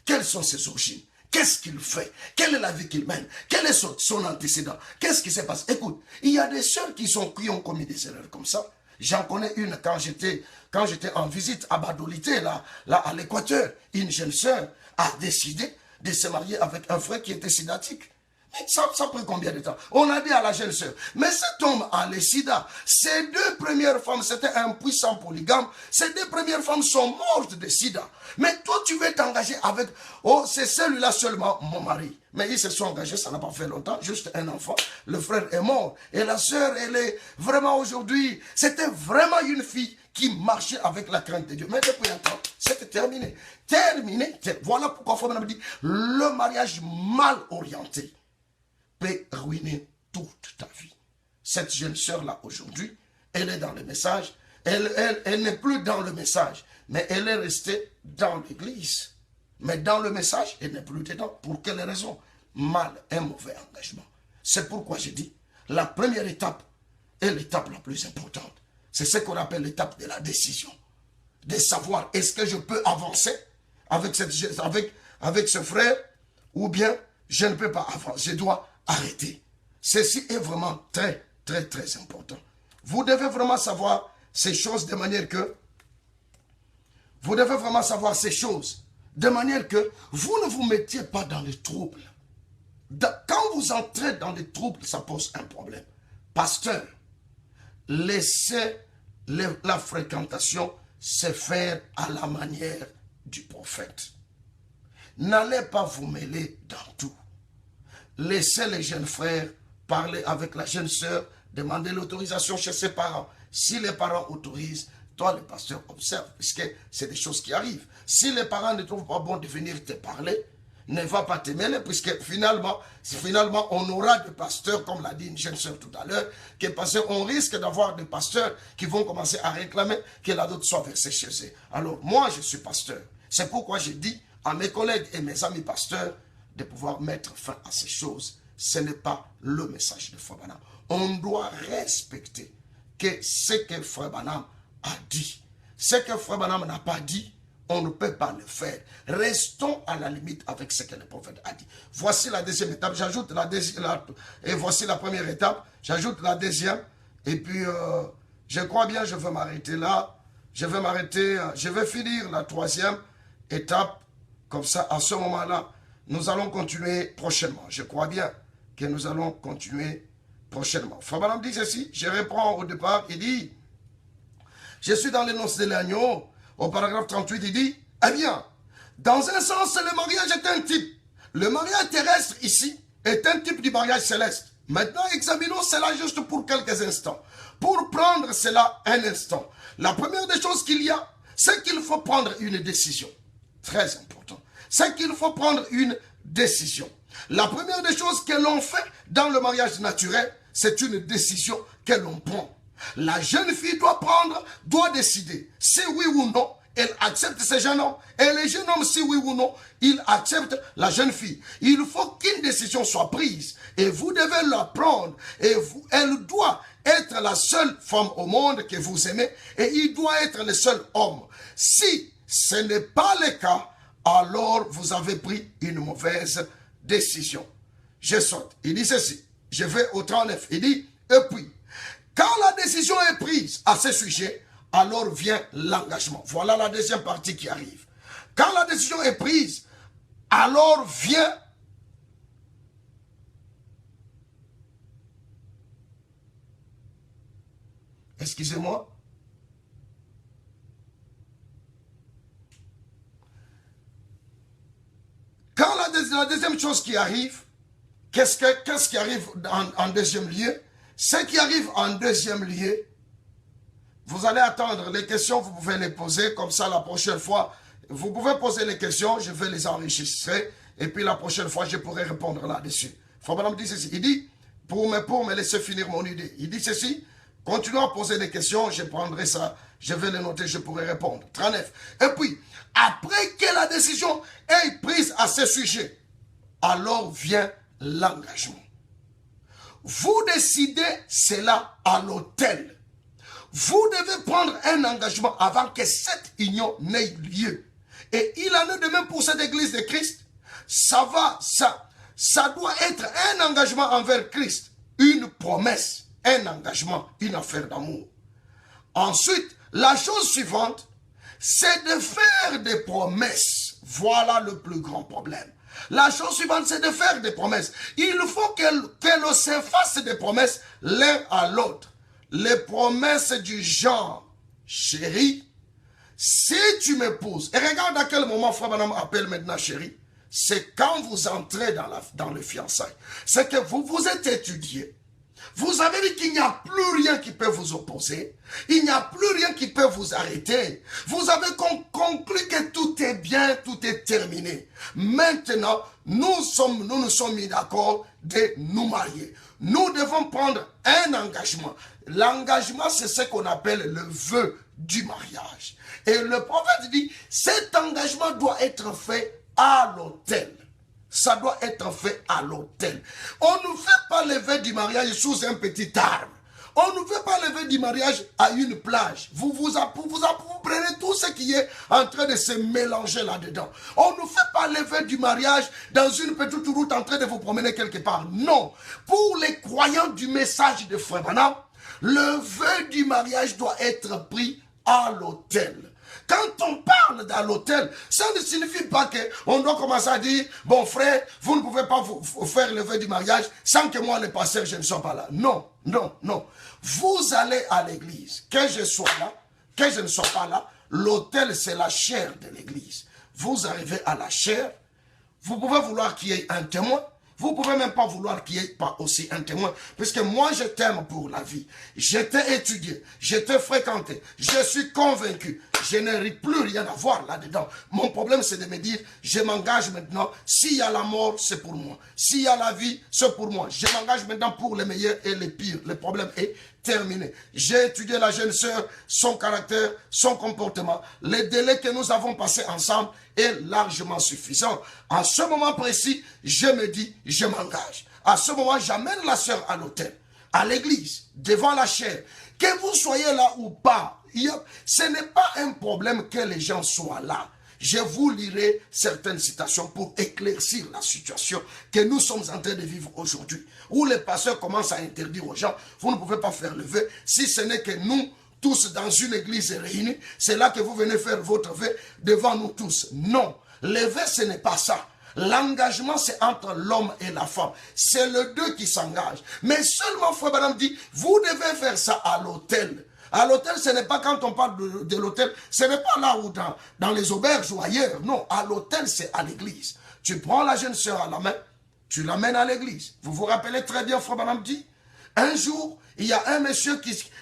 Quelles sont ses origines? Qu'est-ce qu'il fait? Quelle est la vie qu'il mène? Quel est son antécédent? Qu'est-ce qui se passe? Écoute, il y a des sœurs qui ont commis des erreurs comme ça. J'en connais une quand j'étais en visite à Badolité, là à l'Équateur. Une jeune sœur a décidé de se marier avec un frère qui était sidatique. Mais ça a pris combien de temps? On a dit à la jeune sœur, mais cet homme a le sida. Ses deux premières femmes, c'était un puissant polygame. Ces deux premières femmes sont mortes de sida. Mais toi, tu veux t'engager avec... Oh, c'est celui-là seulement, mon mari. Mais ils se sont engagés, ça n'a pas fait longtemps, juste un enfant. Le frère est mort. Et la sœur, elle est vraiment aujourd'hui... C'était vraiment une fille qui marchait avec la crainte de Dieu. Mais depuis un temps, c'était terminé. Terminé. Voilà pourquoi Frère Branham dit, le mariage mal orienté peut ruiner toute ta vie. Cette jeune sœur-là, aujourd'hui, elle est dans le message. Elle n'est plus dans le message, mais elle est restée dans l'église. Mais dans le message, elle n'est plus dedans. Pour quelle raison? Mal, un mauvais engagement. C'est pourquoi j'ai dit, la première étape est l'étape la plus importante. C'est ce qu'on appelle l'étape de la décision. De savoir, est-ce que je peux avancer avec ce frère, ou bien je ne peux pas avancer, je dois arrêter. Ceci est vraiment très, très, très important. Vous devez vraiment savoir ces choses de manière que vous devez vraiment savoir ces choses de manière que vous ne vous mettiez pas dans les troubles. Quand vous entrez dans les troubles, ça pose un problème. Pasteur, laissez la fréquentation se faire à la manière du prophète. N'allez pas vous mêler dans tout. Laissez les jeunes frères parler avec la jeune sœur, demander l'autorisation chez ses parents. Si les parents autorisent, toi, le pasteur, observe, puisque c'est des choses qui arrivent. Si les parents ne trouvent pas bon de venir te parler, ne va pas te mêler, puisque finalement, on aura des pasteurs, comme l'a dit une jeune sœur tout à l'heure, parce qu'on risque d'avoir des pasteurs qui vont commencer à réclamer que la dot soit versée chez eux. Alors, moi, je suis pasteur. C'est pourquoi j'ai dit à mes collègues et mes amis pasteurs de pouvoir mettre fin à ces choses. Ce n'est pas le message de Frère Branham. On doit respecter que ce que Frère Branham a dit. Ce que Frère Branham n'a pas dit, on ne peut pas le faire. Restons à la limite avec ce que le prophète a dit. Voici la deuxième étape. J'ajoute la deuxième. Et voici la première étape. J'ajoute la deuxième. Et puis, je crois bien, je vais m'arrêter là. Je vais finir la troisième étape. Comme ça, à ce moment-là, nous allons continuer prochainement. Je crois bien que nous allons continuer prochainement. Frère Branham dit ceci. Je reprends au départ. Il dit, je suis dans les noces de l'agneau. Au paragraphe 38, il dit, eh bien, dans un sens, le mariage est un type. Le mariage terrestre ici est un type du mariage céleste. Maintenant, examinons cela juste pour quelques instants. Pour prendre cela un instant. La première des choses qu'il y a, c'est qu'il faut prendre une décision. Très important. C'est qu'il faut prendre une décision. La première des choses que l'on fait dans le mariage naturel, c'est une décision que l'on prend. La jeune fille doit décider si oui ou non elle accepte ce jeune homme. Et le jeune homme, si oui ou non, il accepte la jeune fille. Il faut qu'une décision soit prise. Et vous devez la prendre. Et elle doit être la seule femme au monde que vous aimez. Et il doit être le seul homme. Si ce n'est pas le cas, alors vous avez pris une mauvaise décision. Je saute. Il dit ceci. Je vais au 39. Il dit, et puis, quand la décision est prise à ce sujet, alors vient l'engagement. Voilà la deuxième partie qui arrive. Quand la décision est prise, alors vient... Excusez-moi. Quand la deuxième chose qui arrive, qu'est-ce qui arrive en deuxième lieu? Ce qui arrive en deuxième lieu, vous allez attendre les questions, vous pouvez les poser, comme ça la prochaine fois, vous pouvez poser les questions, je vais les enregistrer, et puis la prochaine fois, je pourrai répondre là-dessus. Frère Branham dit ceci, il dit, pour me laisser finir mon idée, il dit ceci, continuez à poser des questions, je prendrai ça, je vais les noter, je pourrai répondre. 39. Et puis, après que la décision est prise à ce sujet, alors vient l'engagement. Vous décidez cela à l'autel. Vous devez prendre un engagement avant que cette union n'ait lieu. Et il en est de même pour cette église de Christ. ça doit être un engagement envers Christ, une promesse, un engagement, une affaire d'amour. Ensuite, la chose suivante, c'est de faire des promesses. Voilà le plus grand problème. La chose suivante, c'est de faire des promesses. Il faut qu'elle se fasse des promesses l'un à l'autre. Les promesses du genre, chérie, si tu m'épouses, et regarde à quel moment Frère Branham appelle maintenant chérie, c'est quand vous entrez dans le fiançailles. C'est que vous vous êtes étudié. Vous avez dit qu'il n'y a plus rien qui peut vous opposer. Il n'y a plus rien qui peut vous arrêter. Vous avez conclu que tout est bien, tout est terminé. Maintenant, nous nous sommes mis d'accord de nous marier. Nous devons prendre un engagement. L'engagement, c'est ce qu'on appelle le vœu du mariage. Et le prophète dit, cet engagement doit être fait à l'autel. Ça doit être fait à l'autel. On ne fait pas le vœu du mariage sous un petit arbre. On ne fait pas le vœu du mariage à une plage. Vous prenez tout ce qui est en train de se mélanger là-dedans. On ne fait pas le vœu du mariage dans une petite route en train de vous promener quelque part. Non. Pour les croyants du message de Frère Branham, le vœu du mariage doit être pris à l'autel. Quand on parle dans l'autel, ça ne signifie pas qu'on doit commencer à dire, bon frère, vous ne pouvez pas vous faire le vœu du mariage sans que moi, le pasteur, je ne sois pas là. Non, non, non. Vous allez à l'église, que je sois là, que je ne sois pas là, l'autel c'est la chair de l'église. Vous arrivez à la chair, vous pouvez vouloir qu'il y ait un témoin, vous ne pouvez même pas vouloir qu'il n'y ait pas aussi un témoin. Puisque moi, je t'aime pour la vie. Je t'ai étudié. Je t'ai fréquenté. Je suis convaincu. Je n'ai plus rien à voir là-dedans. Mon problème, c'est de me dire, je m'engage maintenant. S'il y a la mort, c'est pour moi. S'il y a la vie, c'est pour moi. Je m'engage maintenant pour les meilleurs et les pires. Le problème est terminé. J'ai étudié la jeune sœur, son caractère, son comportement. Le délai que nous avons passé ensemble est largement suffisant. À ce moment précis, je me dis, je m'engage. À ce moment, j'amène la sœur à l'autel, à l'église, devant la chair. Que vous soyez là ou pas, ce n'est pas un problème que les gens soient là. Je vous lirai certaines citations pour éclaircir la situation que nous sommes en train de vivre aujourd'hui. Où les pasteurs commencent à interdire aux gens, vous ne pouvez pas faire le vœu si ce n'est que nous, tous dans une église réunie, c'est là que vous venez faire votre vœu devant nous tous. Non, le vœu ce n'est pas ça. L'engagement c'est entre l'homme et la femme. C'est le deux qui s'engagent. Mais seulement Frère Branham dit, vous devez faire ça à l'autel. À l'hôtel, ce n'est pas quand on parle de l'hôtel, ce n'est pas là où dans les auberges ou ailleurs. Non, à l'hôtel, c'est à l'église. Tu prends la jeune sœur à la main, tu l'amènes à l'église. Vous vous rappelez très bien, Frère Branham dit, un jour, il y a un monsieur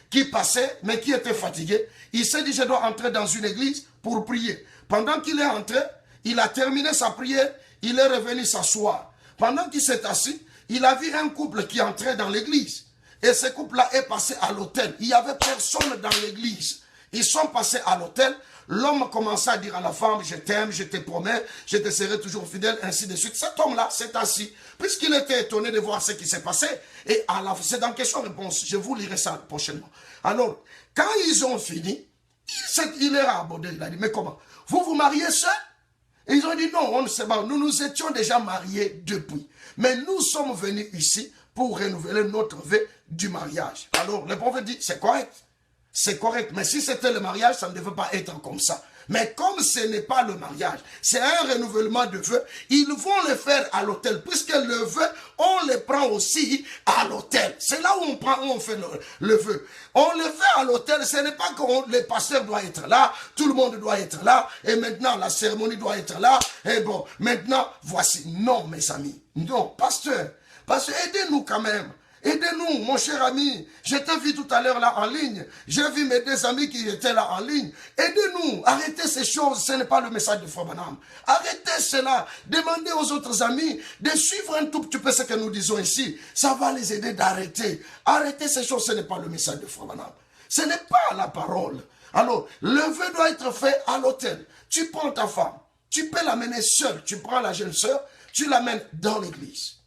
qui passait, mais qui était fatigué. Il s'est dit, je dois entrer dans une église pour prier. Pendant qu'il est entré, il a terminé sa prière, il est revenu s'asseoir. Pendant qu'il s'est assis, il a vu un couple qui entrait dans l'église. Et ce couple-là est passé à l'autel. Il n'y avait personne dans l'église. Ils sont passés à l'autel. L'homme commençait à dire à la femme, je t'aime, je te promets, je te serai toujours fidèle, ainsi de suite. Cet homme-là s'est assis, puisqu'il était étonné de voir ce qui s'est passé. Et c'est dans question-réponse. Je vous lirai ça prochainement. Alors, quand ils ont fini, il est abordé. Il a dit, mais comment? Vous vous mariez seul? Et ils ont dit, non, on ne sait pas. Nous nous étions déjà mariés depuis. Mais nous sommes venus ici pour renouveler notre vœu du mariage. Alors, le prophète dit, c'est correct. C'est correct. Mais si c'était le mariage, ça ne devait pas être comme ça. Mais comme ce n'est pas le mariage, c'est un renouvellement de vœu, ils vont le faire à l'autel. Puisque le vœu, on le prend aussi à l'autel. C'est là où on fait le vœu. On le fait à l'autel, ce n'est pas que le pasteur doit être là, tout le monde doit être là, et maintenant la cérémonie doit être là, et bon, maintenant, voici. Non, mes amis. Non, pasteur, aidez-nous quand même. Aidez-nous, mon cher ami. Je t'ai vu tout à l'heure là en ligne. J'ai vu mes deux amis qui étaient là en ligne. Aidez-nous. Arrêtez ces choses. Ce n'est pas le message de Frère Branham. Arrêtez cela. Demandez aux autres amis de suivre un tout petit peu ce que nous disons ici. Ça va les aider d'arrêter. Arrêtez ces choses. Ce n'est pas le message de Frère Branham. Ce n'est pas la parole. Alors, le vœu doit être fait à l'autel. Tu prends ta femme. Tu peux l'amener seule. Tu prends la jeune sœur. Tu l'amènes dans l'église.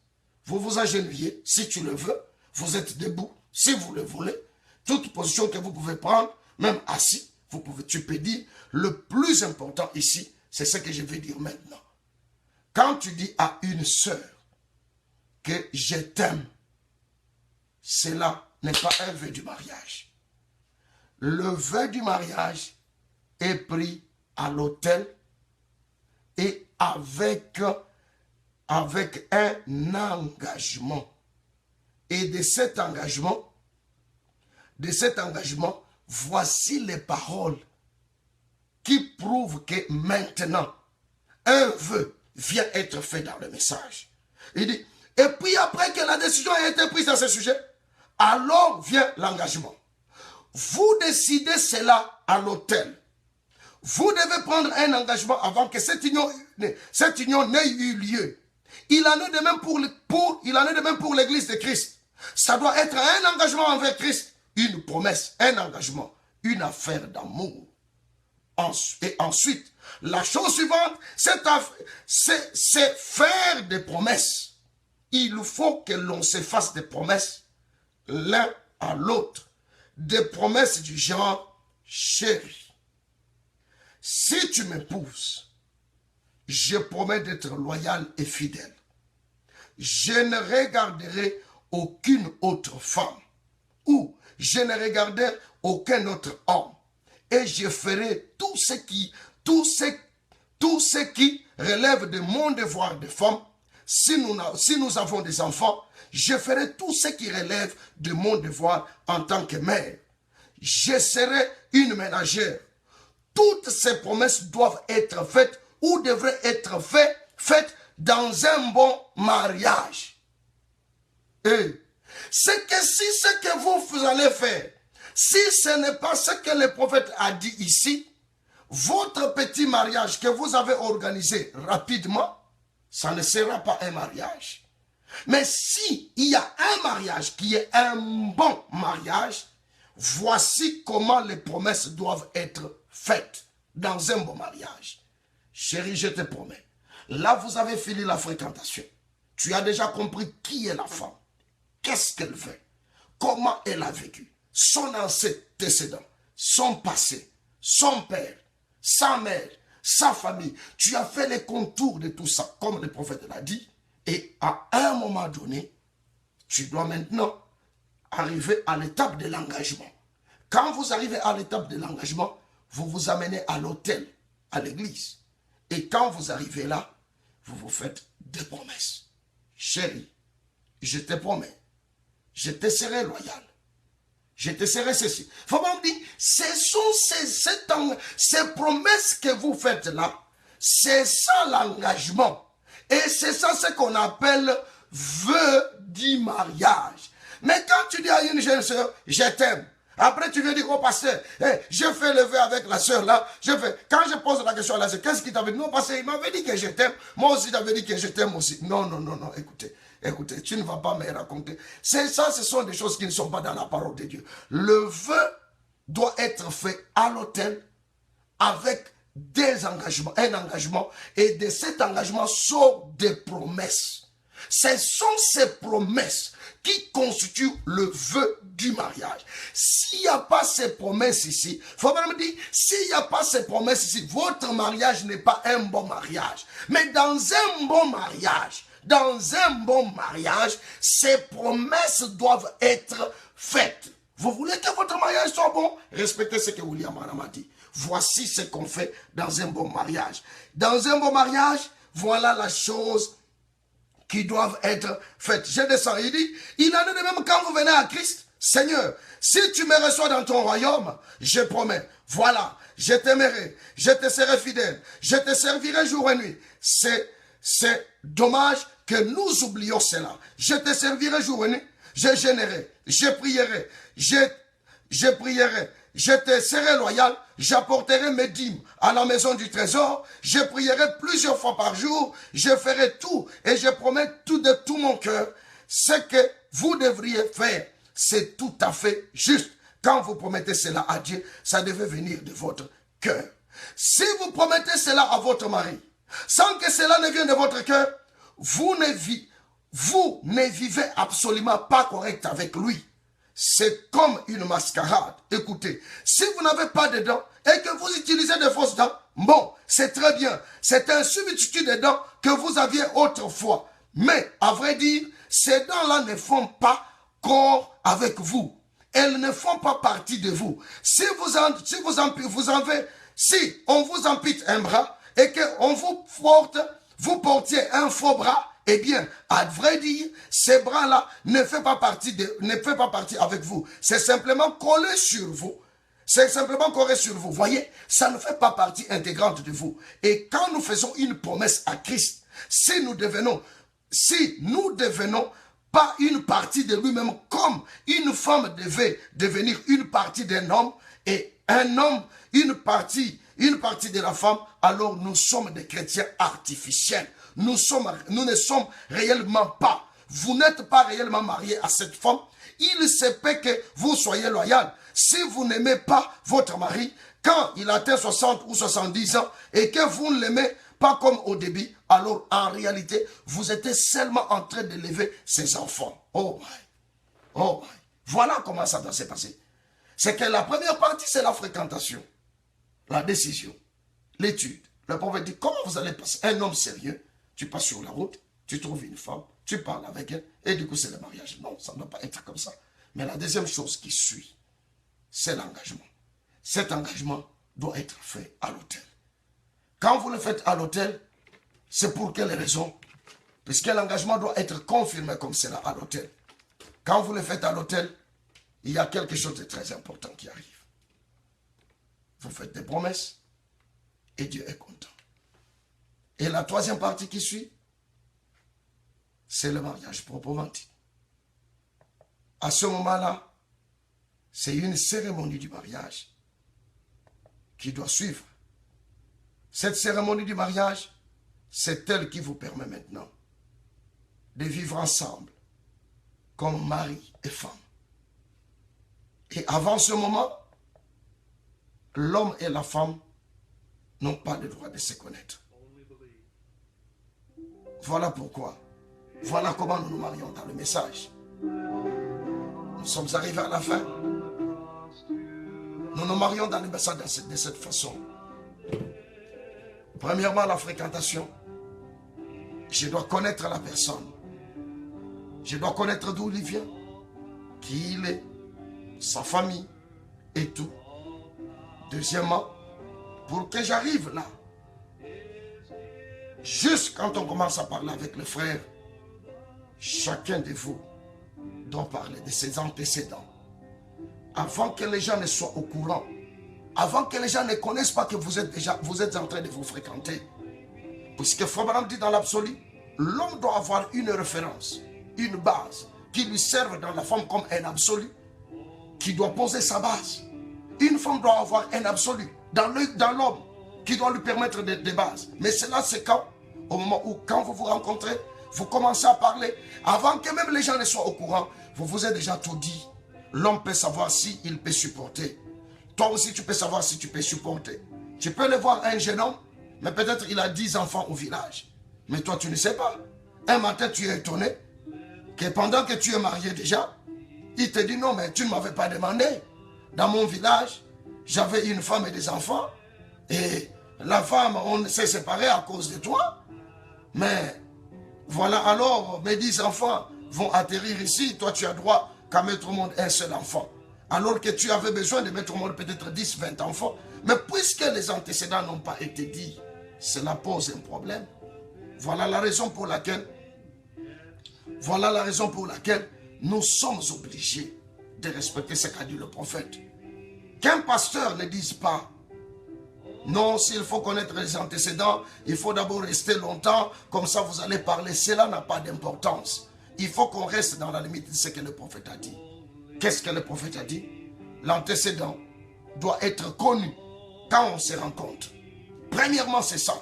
Vous vous agenouillez, si tu le veux, vous êtes debout, si vous le voulez, toute position que vous pouvez prendre, même assis, tu peux dire, le plus important ici, c'est ce que je vais dire maintenant. Quand tu dis à une sœur que je t'aime, cela n'est pas un vœu du mariage. Le vœu du mariage est pris à l'autel et avec un engagement. Et de cet engagement, voici les paroles qui prouvent que maintenant, un vœu vient être fait dans le message. Il dit, et puis après que la décision a été prise dans ce sujet, alors vient l'engagement. Vous décidez cela à l'autel. Vous devez prendre un engagement avant que cette union n'ait eu lieu. Il en est de même pour l'Église de Christ. Ça doit être un engagement envers Christ, une promesse, un engagement, une affaire d'amour. Et ensuite, la chose suivante, c'est faire des promesses. Il faut que l'on se fasse des promesses l'un à l'autre. Des promesses du genre, chérie, si tu m'épouses, je promets d'être loyal et fidèle. Je ne regarderai aucune autre femme ou je ne regarderai aucun autre homme. Et je ferai tout ce qui relève de mon devoir de femme. Si nous avons des enfants, je ferai tout ce qui relève de mon devoir en tant que mère. Je serai une ménagère. Toutes ces promesses doivent être faites ou devraient être faites dans un bon mariage. Et c'est que si ce que vous allez faire, si ce n'est pas ce que le prophète a dit ici, votre petit mariage que vous avez organisé rapidement, ça ne sera pas un mariage. Mais si il y a un mariage qui est un bon mariage, voici comment les promesses doivent être faites dans un bon mariage. Chérie, je te promets, là vous avez fini la fréquentation. Tu as déjà compris qui est la femme, qu'est-ce qu'elle veut, comment elle a vécu, son antécédent, son passé, son père, sa mère, sa famille. Tu as fait les contours de tout ça, comme le prophète l'a dit. Et à un moment donné, tu dois maintenant arriver à l'étape de l'engagement. Quand vous arrivez à l'étape de l'engagement, vous vous amenez à l'autel, à l'église. Et quand vous arrivez là, vous vous faites des promesses. Chérie, je te promets, je te serai loyal. Je te serai ceci. Faut me dire, ce sont ces promesses que vous faites là. C'est ça l'engagement. Et c'est ça ce qu'on appelle vœu du mariage. Mais quand tu dis à une jeune soeur, je t'aime. Après tu viens dire au pasteur, hey, je fais le vœu avec la soeur là. Quand je pose la question à la soeur, qu'est-ce qu'il t'avait dit? Non, parce qu'il m'avait dit que je t'aime. Moi aussi j'avais dit que je t'aime aussi. Non, écoutez, tu ne vas pas me raconter. C'est ça, ce sont des choses qui ne sont pas dans la parole de Dieu. Le vœu doit être fait à l'autel avec des engagements, un engagement, et de cet engagement sortent des promesses. Ce sont ces promesses qui constituent le vœu du mariage. S'il n'y a pas ces promesses ici, il faut même dire, s'il n'y a pas ces promesses ici, votre mariage n'est pas un bon mariage. Mais dans un bon mariage, ces promesses doivent être faites. Vous voulez que votre mariage soit bon? Respectez ce que William Branham a dit. Voici ce qu'on fait dans un bon mariage. Dans un bon mariage, voilà la chose qui doivent être faites. Je descends, il dit, il en est de même quand vous venez à Christ. Seigneur, si tu me reçois dans ton royaume, je promets, voilà, je t'aimerai, je te serai fidèle, je te servirai jour et nuit. C'est dommage que nous oublions cela. Je te servirai jour et nuit, je gênerai, je prierai, je prierai, je te serai loyal, j'apporterai mes dîmes à la maison du trésor, je prierai plusieurs fois par jour, je ferai tout et je promets tout de tout mon cœur. Ce que vous devriez faire, c'est tout à fait juste. Quand vous promettez cela à Dieu, ça devait venir de votre cœur. Si vous promettez cela à votre mari, sans que cela ne vienne de votre cœur, vous ne vivez absolument pas correct avec lui. C'est comme une mascarade. Écoutez, si vous n'avez pas de dents et que vous utilisez de fausses dents, bon, c'est très bien. C'est une substitut des dents que vous aviez autrefois. Mais, à vrai dire, ces dents-là ne font pas corps avec vous. Elles ne font pas partie de vous. Si on vous ampute un bras et qu'on vous portiez un faux bras, eh bien, à vrai dire, ces bras-là ne font pas partie avec vous. C'est simplement collé sur vous. C'est simplement collé sur vous. Voyez, ça ne fait pas partie intégrante de vous. Et quand nous faisons une promesse à Christ, si nous devenons pas une partie de lui-même, comme une femme devait devenir une partie d'un homme, et un homme, une partie de la femme, alors nous sommes des chrétiens artificiels. Nous ne sommes réellement pas. Vous n'êtes pas réellement marié à cette femme. Il se peut que vous soyez loyal. Si vous n'aimez pas votre mari, quand il atteint 60 ou 70 ans, et que vous ne l'aimez pas comme au début, alors en réalité, vous êtes seulement en train d'élever ses enfants. Oh my. Oh my. Voilà comment ça doit se passer. C'est que la première partie, c'est la fréquentation, la décision, l'étude. Le prophète dit, comment vous allez passer? Un homme sérieux, tu passes sur la route, tu trouves une femme, tu parles avec elle, et du coup c'est le mariage. Non, ça ne doit pas être comme ça. Mais la deuxième chose qui suit, c'est l'engagement. Cet engagement doit être fait à l'hôtel. Quand vous le faites à l'hôtel, c'est pour quelle raison? Puisque l'engagement doit être confirmé comme cela à l'hôtel. Quand vous le faites à l'hôtel, il y a quelque chose de très important qui arrive. Vous faites des promesses et Dieu est content. Et la troisième partie qui suit, c'est le mariage proprement dit. À ce moment-là, c'est une cérémonie du mariage qui doit suivre. Cette cérémonie du mariage, c'est elle qui vous permet maintenant de vivre ensemble comme mari et femme. Et avant ce moment, l'homme et la femme n'ont pas le droit de se connaître. Voilà pourquoi. Voilà comment nous nous marions dans le message. Nous sommes arrivés à la fin. Nous nous marions dans le message de cette façon. Premièrement, la fréquentation. Je dois connaître la personne. Je dois connaître d'où il vient, qui il est, sa famille et tout. Deuxièmement, pour que j'arrive là, juste quand on commence à parler avec le frère, chacun de vous doit parler de ses antécédents. Avant que les gens ne soient au courant, avant que les gens ne connaissent pas que vous êtes en train de vous fréquenter. Puisque Frère Branham dit dans l'absolu, l'homme doit avoir une référence, une base, qui lui serve dans la femme comme un absolu, qui doit poser sa base. Une femme doit avoir un absolu dans l'homme, qui doit lui permettre des bases. Mais cela, c'est quand, au moment où, quand vous vous rencontrez, vous commencez à parler, avant que même les gens ne soient au courant, vous vous êtes déjà tout dit. L'homme peut savoir s'il peut supporter. Toi aussi, tu peux savoir si tu peux supporter. Tu peux le voir un jeune homme, mais peut-être il a 10 enfants au village. Mais toi, tu ne sais pas. Un matin, tu es étonné que pendant que tu es marié déjà, il te dit non, mais tu ne m'avais pas demandé. Dans mon village, j'avais une femme et des enfants. Et la femme, on s'est séparés à cause de toi. Mais voilà, alors mes 10 enfants vont atterrir ici. Toi, tu as droit qu'à mettre au monde un seul enfant. Alors que tu avais besoin de mettre au monde peut-être 10, 20 enfants. Mais puisque les antécédents n'ont pas été dits, cela pose un problème. Voilà la raison pour laquelle nous sommes obligés de respecter ce qu'a dit le prophète. Qu'un pasteur ne dise pas, non, s'il faut connaître les antécédents, il faut d'abord rester longtemps, comme ça vous allez parler. Cela n'a pas d'importance. Il faut qu'on reste dans la limite de ce que le prophète a dit. Qu'est-ce que le prophète a dit? L'antécédent doit être connu quand on se rencontre. Premièrement, c'est ça.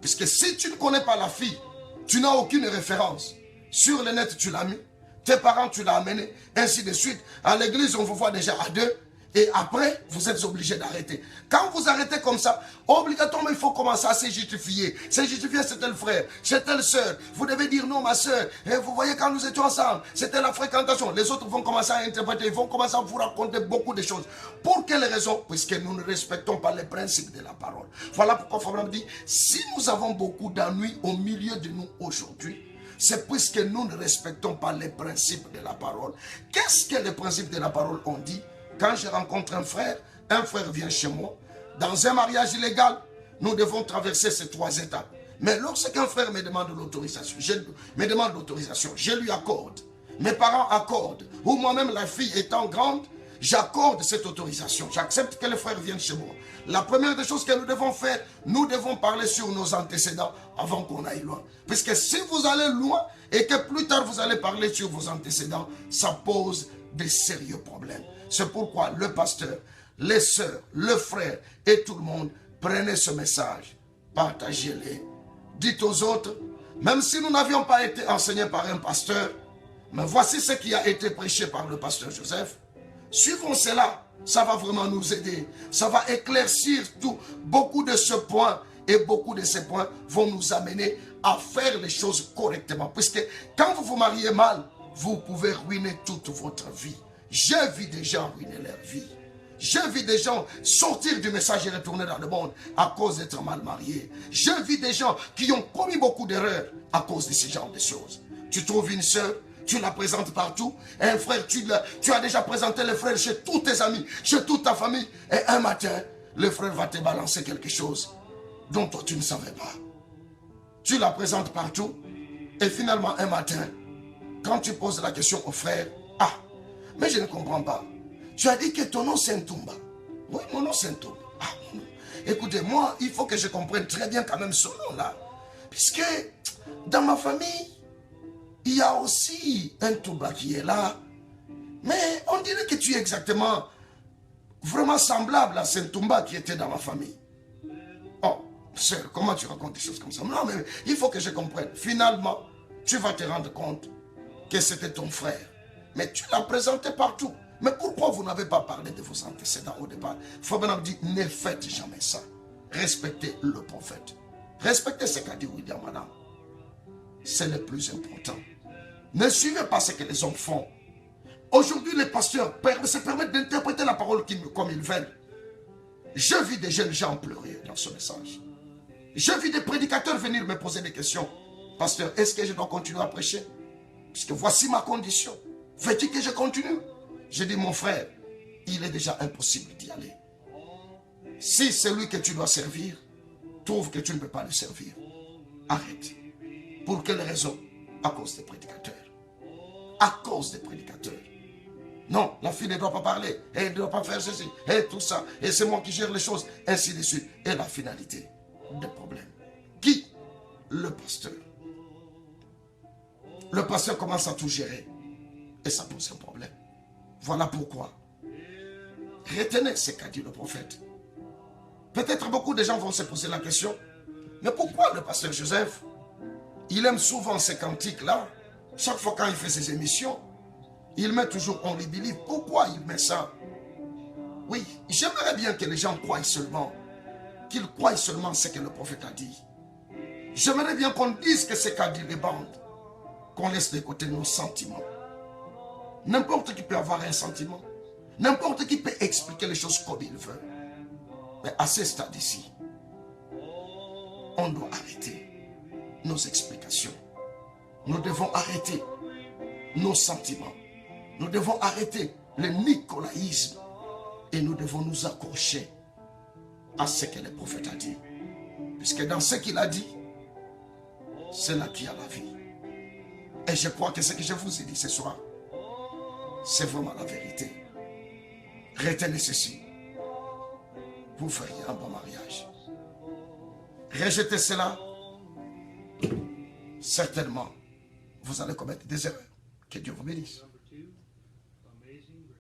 Puisque si tu ne connais pas la fille, tu n'as aucune référence. Sur le net, tu l'as mis. Tes parents, tu l'as amené. Ainsi de suite. À l'église, on vous voit déjà à deux. Et après, vous êtes obligé d'arrêter. Quand vous arrêtez comme ça, obligatoirement, il faut commencer à se justifier. Se justifier, c'est tel frère, c'est telle soeur. Vous devez dire non, ma soeur. Et vous voyez, quand nous étions ensemble, c'était la fréquentation. Les autres vont commencer à interpréter, ils vont commencer à vous raconter beaucoup de choses. Pour quelle raison? Puisque nous ne respectons pas les principes de la parole. Voilà pourquoi Fabraham dit, si nous avons beaucoup d'ennuis au milieu de nous aujourd'hui, c'est puisque nous ne respectons pas les principes de la parole. Qu'est-ce que les principes de la parole ont dit? Quand je rencontre un frère vient chez moi. Dans un mariage illégal, nous devons traverser ces 3 étapes. Mais lorsqu'un frère me demande l'autorisation, je lui accorde. Mes parents accordent. Ou moi-même, la fille étant grande, j'accorde cette autorisation. J'accepte que le frère vienne chez moi. La première des choses que nous devons faire, nous devons parler sur nos antécédents avant qu'on aille loin. Puisque si vous allez loin et que plus tard vous allez parler sur vos antécédents, ça pose de sérieux problèmes. C'est pourquoi le pasteur, les sœurs, le frère et tout le monde, prenez ce message, partagez-le, dites aux autres, même si nous n'avions pas été enseignés par un pasteur, mais voici ce qui a été prêché par le pasteur Joseph. Suivons cela, ça va vraiment nous aider, ça va éclaircir tout, beaucoup de ce point, et beaucoup de ces points vont nous amener à faire les choses correctement. Puisque quand vous vous mariez mal, vous pouvez ruiner toute votre vie. J'ai vu des gens ruiner leur vie. J'ai vu des gens sortir du message et retourner dans le monde à cause d'être mal mariés. J'ai vu des gens qui ont commis beaucoup d'erreurs à cause de ce genre de choses. Tu trouves une soeur, tu la présentes partout. Un frère, tu as déjà présenté le frère chez tous tes amis, chez toute ta famille. Et un matin, le frère va te balancer quelque chose dont toi tu ne savais pas. Tu la présentes partout. Et finalement, un matin, quand tu poses la question au frère, ah, mais je ne comprends pas. Tu as dit que ton nom c'est Ntumba. Oui, mon nom c'est Ntumba. Ah, écoutez, moi, il faut que je comprenne très bien quand même ce nom-là. Puisque dans ma famille, il y a aussi un Ntumba qui est là. Mais on dirait que tu es exactement, vraiment semblable à ce Ntumba qui était dans ma famille. Oh, sœur, comment tu racontes des choses comme ça? Non, mais il faut que je comprenne. Finalement, tu vas te rendre compte que c'était ton frère. Mais tu l'as présenté partout. Mais pourquoi vous n'avez pas parlé de vos antécédents au départ? Fabraham dit, ne faites jamais ça. Respectez le prophète. Respectez ce qu'a dit William Adam. C'est le plus important. Ne suivez pas ce que les hommes font. Aujourd'hui, les pasteurs se permettent d'interpréter la parole comme ils veulent. Je vis des jeunes gens pleurer dans ce message. Je vis des prédicateurs venir me poser des questions. Pasteur, est-ce que je dois continuer à prêcher? Puisque voici ma condition. Veux-tu que je continue? Je dis, mon frère, il est déjà impossible d'y aller. Si c'est lui que tu dois servir, trouve que tu ne peux pas le servir. Arrête. Pour quelle raison? À cause des prédicateurs. À cause des prédicateurs. Non, la fille ne doit pas parler. Elle ne doit pas faire ceci. Et tout ça. Et c'est moi qui gère les choses. Ainsi de suite. Et la finalité des problèmes. Qui? Le pasteur. Le pasteur commence à tout gérer. Et ça pose un problème. Voilà pourquoi. Retenez ce qu'a dit le prophète. Peut-être beaucoup de gens vont se poser la question. Mais pourquoi le pasteur Joseph, il aime souvent ces cantiques-là? Chaque fois quand il fait ses émissions, il met toujours on les believe. Pourquoi il met ça? Oui, j'aimerais bien que les gens croient seulement. Qu'ils croient seulement ce que le prophète a dit. J'aimerais bien qu'on dise que ce qu'a dit les bandes. Qu'on laisse de côté nos sentiments. N'importe qui peut avoir un sentiment. N'importe qui peut expliquer les choses comme il veut. Mais à ce stade ici, on doit arrêter nos explications. Nous devons arrêter nos sentiments. Nous devons arrêter le nicolaïsme. Et nous devons nous accrocher à ce que le prophète a dit. Puisque dans ce qu'il a dit, c'est là qu'il y a la vie. Et je crois que ce que je vous ai dit ce soir, c'est vraiment la vérité. Retenez ceci. Vous feriez un bon mariage. Rejetez cela. Certainement, vous allez commettre des erreurs. Que Dieu vous bénisse.